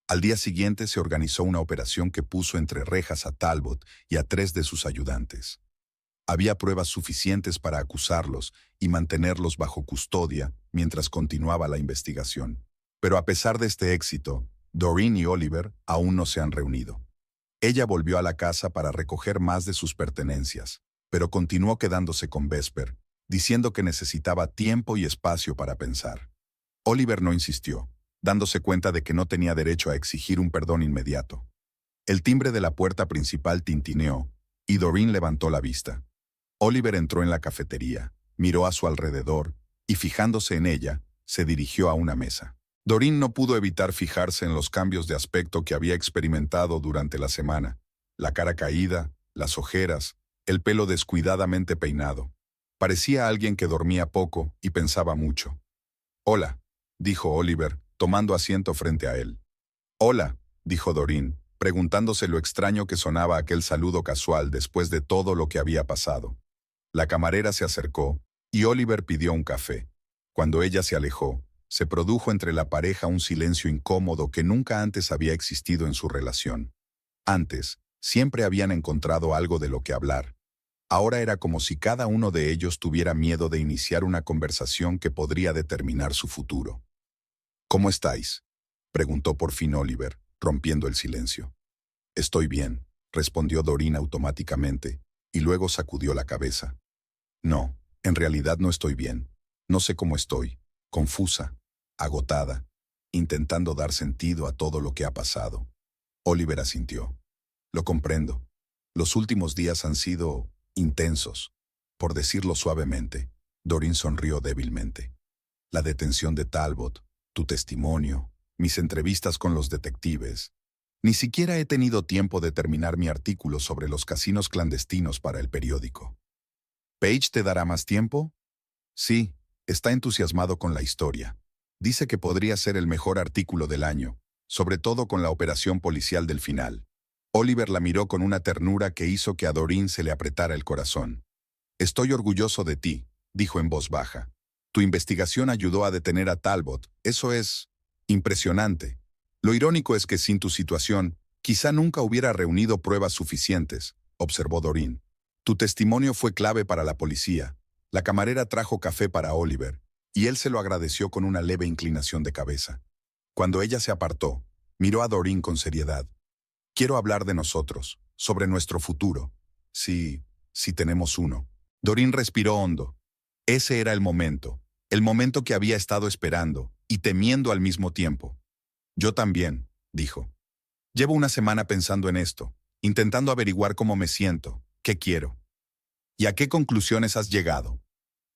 Al día siguiente se organizó una operación que puso entre rejas a Talbot y a 3 de sus ayudantes. Había pruebas suficientes para acusarlos y mantenerlos bajo custodia mientras continuaba la investigación. Pero a pesar de este éxito, Doreen y Oliver aún no se han reunido. Ella volvió a la casa para recoger más de sus pertenencias, pero continuó quedándose con Vesper, diciendo que necesitaba tiempo y espacio para pensar. Oliver no insistió, dándose cuenta de que no tenía derecho a exigir un perdón inmediato. El timbre de la puerta principal tintineó, y Doreen levantó la vista. Oliver entró en la cafetería, miró a su alrededor, y fijándose en ella, se dirigió a una mesa. Doreen no pudo evitar fijarse en los cambios de aspecto que había experimentado durante la semana: la cara caída, las ojeras, el pelo descuidadamente peinado. Parecía alguien que dormía poco y pensaba mucho. «Hola», dijo Oliver, tomando asiento frente a él. «Hola», dijo Doreen, preguntándose lo extraño que sonaba aquel saludo casual después de todo lo que había pasado. La camarera se acercó y Oliver pidió un café. Cuando ella se alejó, se produjo entre la pareja un silencio incómodo que nunca antes había existido en su relación. Antes, siempre habían encontrado algo de lo que hablar. Ahora era como si cada uno de ellos tuviera miedo de iniciar una conversación que podría determinar su futuro. «¿Cómo estáis?», preguntó por fin Oliver, rompiendo el silencio. «Estoy bien», respondió Doreen automáticamente, y luego sacudió la cabeza. «No, en realidad no estoy bien. No sé cómo estoy, confusa, agotada, intentando dar sentido a todo lo que ha pasado». Oliver asintió. «Lo comprendo. Los últimos días han sido intensos, por decirlo suavemente». Doreen sonrió débilmente. «La detención de Talbot, tu testimonio, mis entrevistas con los detectives. Ni siquiera he tenido tiempo de terminar mi artículo sobre los casinos clandestinos para el periódico». «¿Paige te dará más tiempo?» «Sí, está entusiasmado con la historia. Dice que podría ser el mejor artículo del año, sobre todo con la operación policial del final». Oliver la miró con una ternura que hizo que a Doreen se le apretara el corazón. «Estoy orgulloso de ti», dijo en voz baja. «Tu investigación ayudó a detener a Talbot. Eso es impresionante. Lo irónico es que sin tu situación, quizá nunca hubiera reunido pruebas suficientes», observó Doreen. «Tu testimonio fue clave para la policía». La camarera trajo café para Oliver, y él se lo agradeció con una leve inclinación de cabeza. Cuando ella se apartó, miró a Doreen con seriedad. «Quiero hablar de nosotros, sobre nuestro futuro. Si tenemos uno». Doreen respiró hondo. Ese era el momento que había estado esperando y temiendo al mismo tiempo. «Yo también», dijo. «Llevo una semana pensando en esto, intentando averiguar cómo me siento, qué quiero». «¿Y a qué conclusiones has llegado?».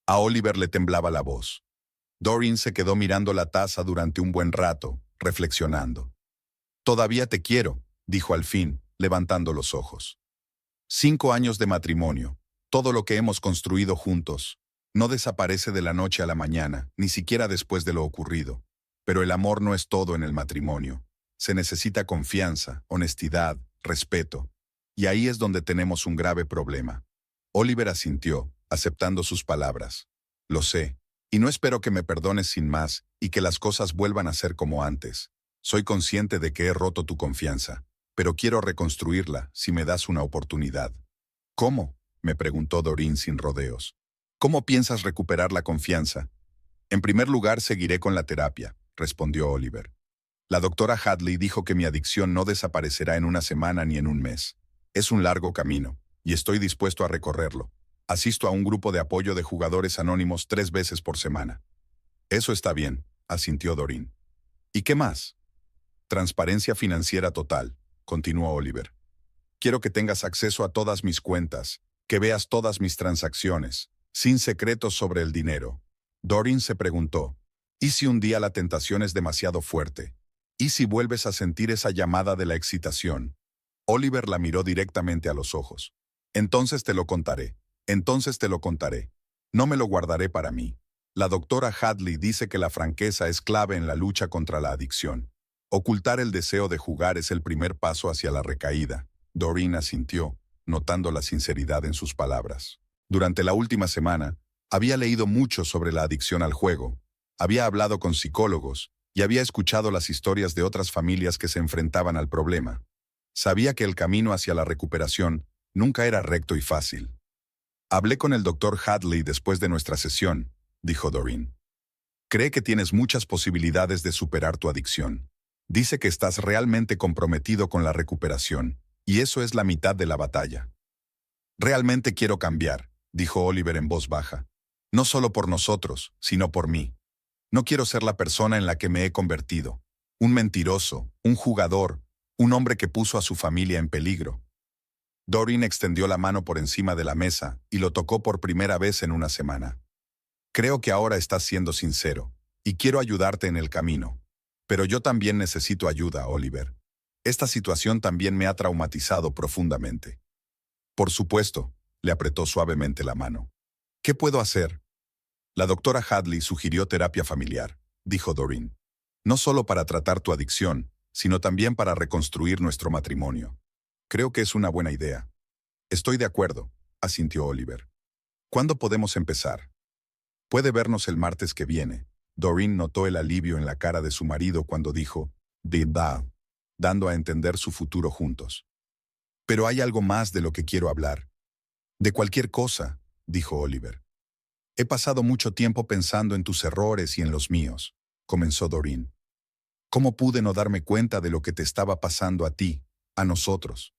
A Oliver le temblaba la voz. Doreen se quedó mirando la taza durante un buen rato, reflexionando. «Todavía te quiero», dijo al fin, levantando los ojos. 5 años de matrimonio, todo lo que hemos construido juntos, no desaparece de la noche a la mañana, ni siquiera después de lo ocurrido. Pero el amor no es todo en el matrimonio. Se necesita confianza, honestidad, respeto. Y ahí es donde tenemos un grave problema». Oliver asintió, aceptando sus palabras. «Lo sé, y no espero que me perdones sin más y que las cosas vuelvan a ser como antes. Soy consciente de que he roto tu confianza, pero quiero reconstruirla si me das una oportunidad». «¿Cómo?», me preguntó Doreen sin rodeos. «¿Cómo piensas recuperar la confianza?». «En primer lugar, seguiré con la terapia», respondió Oliver. «La doctora Hadley dijo que mi adicción no desaparecerá en una semana ni en un mes. Es un largo camino, y estoy dispuesto a recorrerlo. Asisto a un grupo de apoyo de jugadores anónimos 3 veces por semana». «Eso está bien», asintió Doreen. «¿Y qué más?». «Transparencia financiera total», continuó Oliver. Quiero que tengas acceso a todas mis cuentas, que veas todas mis transacciones, sin secretos sobre el dinero. Doreen se preguntó, ¿y si un día la tentación es demasiado fuerte? ¿Y si vuelves a sentir esa llamada de la excitación? Oliver la miró directamente a los ojos. Entonces te lo contaré. Entonces te lo contaré. No me lo guardaré para mí. La doctora Hadley dice que la franqueza es clave en la lucha contra la adicción. Ocultar el deseo de jugar es el primer paso hacia la recaída. Doreen asintió, notando la sinceridad en sus palabras. Durante la última semana, había leído mucho sobre la adicción al juego. Había hablado con psicólogos y había escuchado las historias de otras familias que se enfrentaban al problema. Sabía que el camino hacia la recuperación nunca era recto y fácil. Hablé con el doctor Hadley después de nuestra sesión, dijo Doreen. Cree que tienes muchas posibilidades de superar tu adicción. Dice que estás realmente comprometido con la recuperación, y eso es la mitad de la batalla. Realmente quiero cambiar, dijo Oliver en voz baja. No solo por nosotros, sino por mí. No quiero ser la persona en la que me he convertido. Un mentiroso, un jugador, un hombre que puso a su familia en peligro. Doreen extendió la mano por encima de la mesa y lo tocó por primera vez en una semana. Creo que ahora estás siendo sincero, y quiero ayudarte en el camino. Pero yo también necesito ayuda, Oliver. Esta situación también me ha traumatizado profundamente. Por supuesto, le apretó suavemente la mano. ¿Qué puedo hacer? La doctora Hadley sugirió terapia familiar, dijo Doreen. No solo para tratar tu adicción, sino también para reconstruir nuestro matrimonio. Creo que es una buena idea. Estoy de acuerdo, asintió Oliver. ¿Cuándo podemos empezar? Puede vernos el martes que viene. Doreen notó el alivio en la cara de su marido cuando dijo, "Verdad", dando a entender su futuro juntos. Pero hay algo más de lo que quiero hablar. De cualquier cosa, dijo Oliver. He pasado mucho tiempo pensando en tus errores y en los míos, comenzó Doreen. ¿Cómo pude no darme cuenta de lo que te estaba pasando a ti, a nosotros?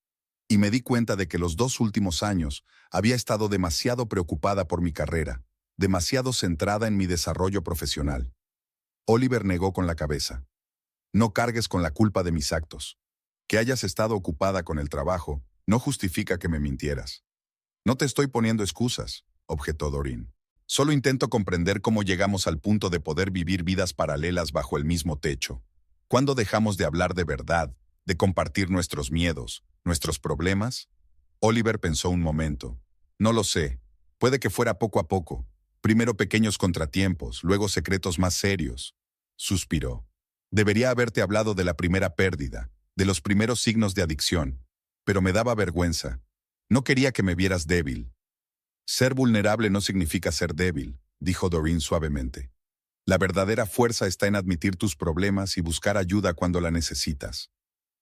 Y me di cuenta de que los 2 últimos años había estado demasiado preocupada por mi carrera, demasiado centrada en mi desarrollo profesional. Oliver negó con la cabeza. No cargues con la culpa de mis actos. Que hayas estado ocupada con el trabajo no justifica que me mintieras. No te estoy poniendo excusas, objetó Doreen. Solo intento comprender cómo llegamos al punto de poder vivir vidas paralelas bajo el mismo techo. ¿Cuándo dejamos de hablar de verdad, de compartir nuestros miedos, nuestros problemas? Oliver pensó un momento. No lo sé. Puede que fuera poco a poco. Primero pequeños contratiempos, luego secretos más serios. Suspiró. Debería haberte hablado de la primera pérdida, de los primeros signos de adicción. Pero me daba vergüenza. No quería que me vieras débil. Ser vulnerable no significa ser débil, dijo Doreen suavemente. La verdadera fuerza está en admitir tus problemas y buscar ayuda cuando la necesitas.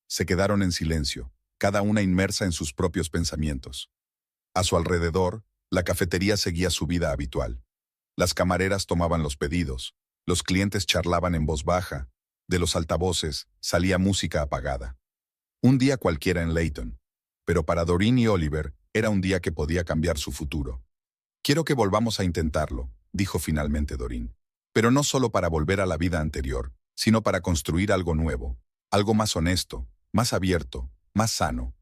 Se quedaron en silencio, cada una inmersa en sus propios pensamientos. A su alrededor, la cafetería seguía su vida habitual. Las camareras tomaban los pedidos, los clientes charlaban en voz baja, de los altavoces salía música apagada. Un día cualquiera en Layton, pero para Doreen y Oliver era un día que podía cambiar su futuro. Quiero que volvamos a intentarlo, dijo finalmente Doreen. Pero no solo para volver a la vida anterior, sino para construir algo nuevo, algo más honesto, más abierto, más sano.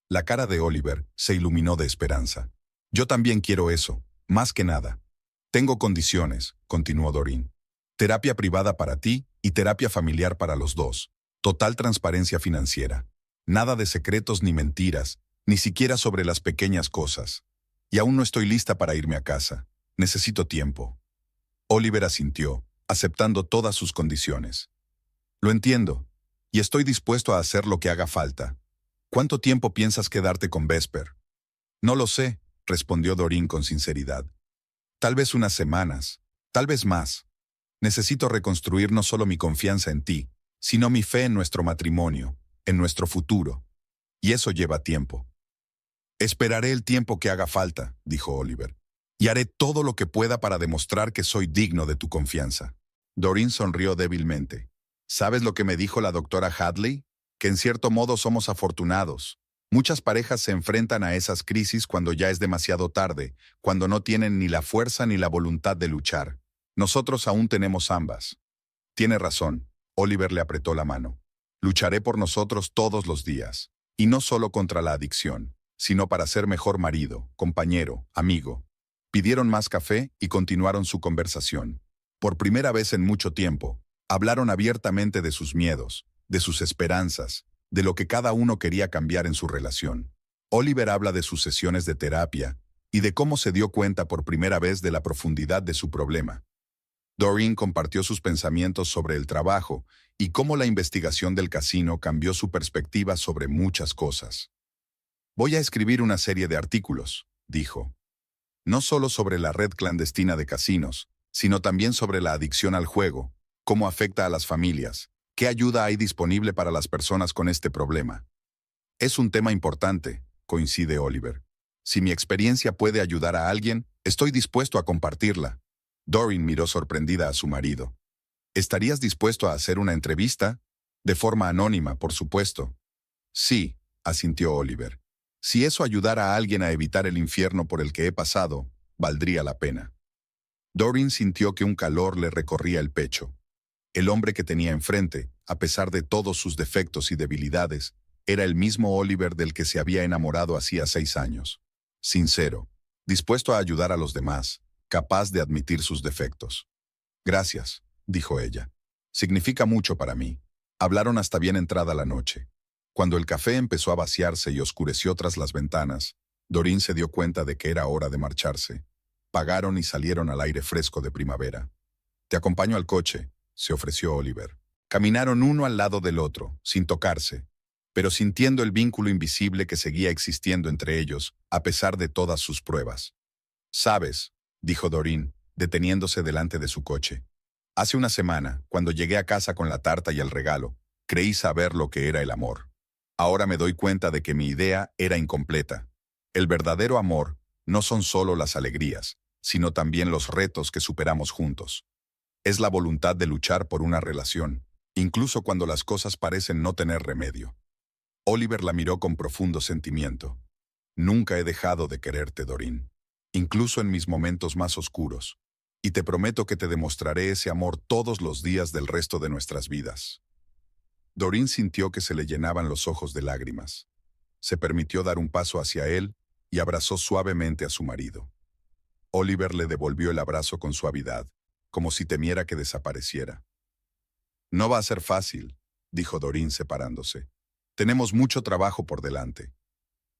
La cara de Oliver se iluminó de esperanza. Yo también quiero eso, más que nada. Tengo condiciones, continuó Doreen. Terapia privada para ti y terapia familiar para los dos. Total transparencia financiera. Nada de secretos ni mentiras, ni siquiera sobre las pequeñas cosas. Y aún no estoy lista para irme a casa. Necesito tiempo. Oliver asintió, aceptando todas sus condiciones. Lo entiendo, y estoy dispuesto a hacer lo que haga falta. ¿Cuánto tiempo piensas quedarte con Vesper? No lo sé, respondió Doreen con sinceridad. Tal vez unas semanas, tal vez más. Necesito reconstruir no solo mi confianza en ti, sino mi fe en nuestro matrimonio, en nuestro futuro. Y eso lleva tiempo. Esperaré el tiempo que haga falta, dijo Oliver, y haré todo lo que pueda para demostrar que soy digno de tu confianza. Doreen sonrió débilmente. ¿Sabes lo que me dijo la doctora Hadley? Que en cierto modo somos afortunados. Muchas parejas se enfrentan a esas crisis cuando ya es demasiado tarde, cuando no tienen ni la fuerza ni la voluntad de luchar. Nosotros aún tenemos ambas. Tiene razón. Oliver le apretó la mano. Lucharé por nosotros todos los días. Y no solo contra la adicción, sino para ser mejor marido, compañero, amigo. Pidieron más café y continuaron su conversación. Por primera vez en mucho tiempo, hablaron abiertamente de sus miedos, de sus esperanzas, de lo que cada uno quería cambiar en su relación. Oliver habla de sus sesiones de terapia y de cómo se dio cuenta por primera vez de la profundidad de su problema. Doreen compartió sus pensamientos sobre el trabajo y cómo la investigación del casino cambió su perspectiva sobre muchas cosas. Voy a escribir una serie de artículos, dijo. No solo sobre la red clandestina de casinos, sino también sobre la adicción al juego, cómo afecta a las familias, qué ayuda hay disponible para las personas con este problema. Es un tema importante, coincide Oliver. Si mi experiencia puede ayudar a alguien, estoy dispuesto a compartirla. Doreen miró sorprendida a su marido. ¿Estarías dispuesto a hacer una entrevista? De forma anónima, por supuesto. Sí, asintió Oliver. Si eso ayudara a alguien a evitar el infierno por el que he pasado, valdría la pena. Doreen sintió que un calor le recorría el pecho. El hombre que tenía enfrente, a pesar de todos sus defectos y debilidades, era el mismo Oliver del que se había enamorado hacía 6 años. Sincero, dispuesto a ayudar a los demás, capaz de admitir sus defectos. Gracias, dijo ella. Significa mucho para mí. Hablaron hasta bien entrada la noche. Cuando el café empezó a vaciarse y oscureció tras las ventanas, Doreen se dio cuenta de que era hora de marcharse. Pagaron y salieron al aire fresco de primavera. Te acompaño al coche, se ofreció Oliver. Caminaron uno al lado del otro, sin tocarse, pero sintiendo el vínculo invisible que seguía existiendo entre ellos, a pesar de todas sus pruebas. «Sabes», dijo Doreen, deteniéndose delante de su coche. «Hace una semana, cuando llegué a casa con la tarta y el regalo, creí saber lo que era el amor. Ahora me doy cuenta de que mi idea era incompleta. El verdadero amor no son solo las alegrías, sino también los retos que superamos juntos. Es la voluntad de luchar por una relación, incluso cuando las cosas parecen no tener remedio». Oliver la miró con profundo sentimiento. «Nunca he dejado de quererte, Doreen, incluso en mis momentos más oscuros, y te prometo que te demostraré ese amor todos los días del resto de nuestras vidas». Doreen sintió que se le llenaban los ojos de lágrimas. Se permitió dar un paso hacia él y abrazó suavemente a su marido. Oliver le devolvió el abrazo con suavidad, como si temiera que desapareciera. «No va a ser fácil», dijo Doreen separándose. «Tenemos mucho trabajo por delante».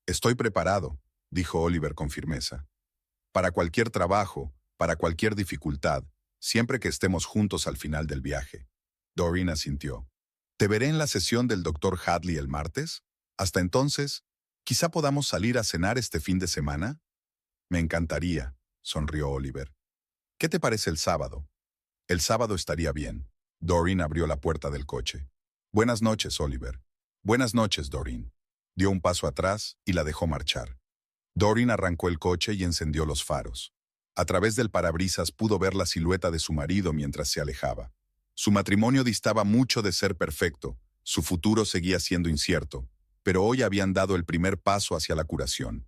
«Estoy preparado», dijo Oliver con firmeza. «Para cualquier trabajo, para cualquier dificultad, siempre que estemos juntos al final del viaje». Doreen asintió. «¿Te veré en la sesión del Dr. Hadley el martes? Hasta entonces, quizá podamos salir a cenar este fin de semana». «Me encantaría», sonrió Oliver. «¿Qué te parece el sábado?» «El sábado estaría bien». Doreen abrió la puerta del coche. «Buenas noches, Oliver». «Buenas noches, Doreen». Dio un paso atrás y la dejó marchar. Doreen arrancó el coche y encendió los faros. A través del parabrisas pudo ver la silueta de su marido mientras se alejaba. Su matrimonio distaba mucho de ser perfecto, su futuro seguía siendo incierto, pero hoy habían dado el primer paso hacia la curación.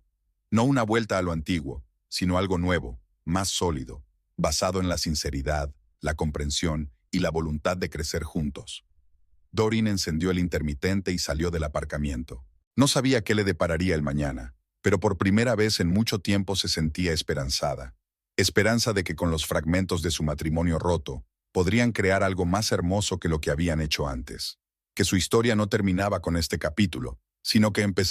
No una vuelta a lo antiguo, sino algo nuevo, más sólido, basado en la sinceridad, la comprensión y la voluntad de crecer juntos. Doreen encendió el intermitente y salió del aparcamiento. No sabía qué le depararía el mañana, pero por primera vez en mucho tiempo se sentía esperanzada. Esperanza de que con los fragmentos de su matrimonio roto, podrían crear algo más hermoso que lo que habían hecho antes. Que su historia no terminaba con este capítulo, sino que empezaba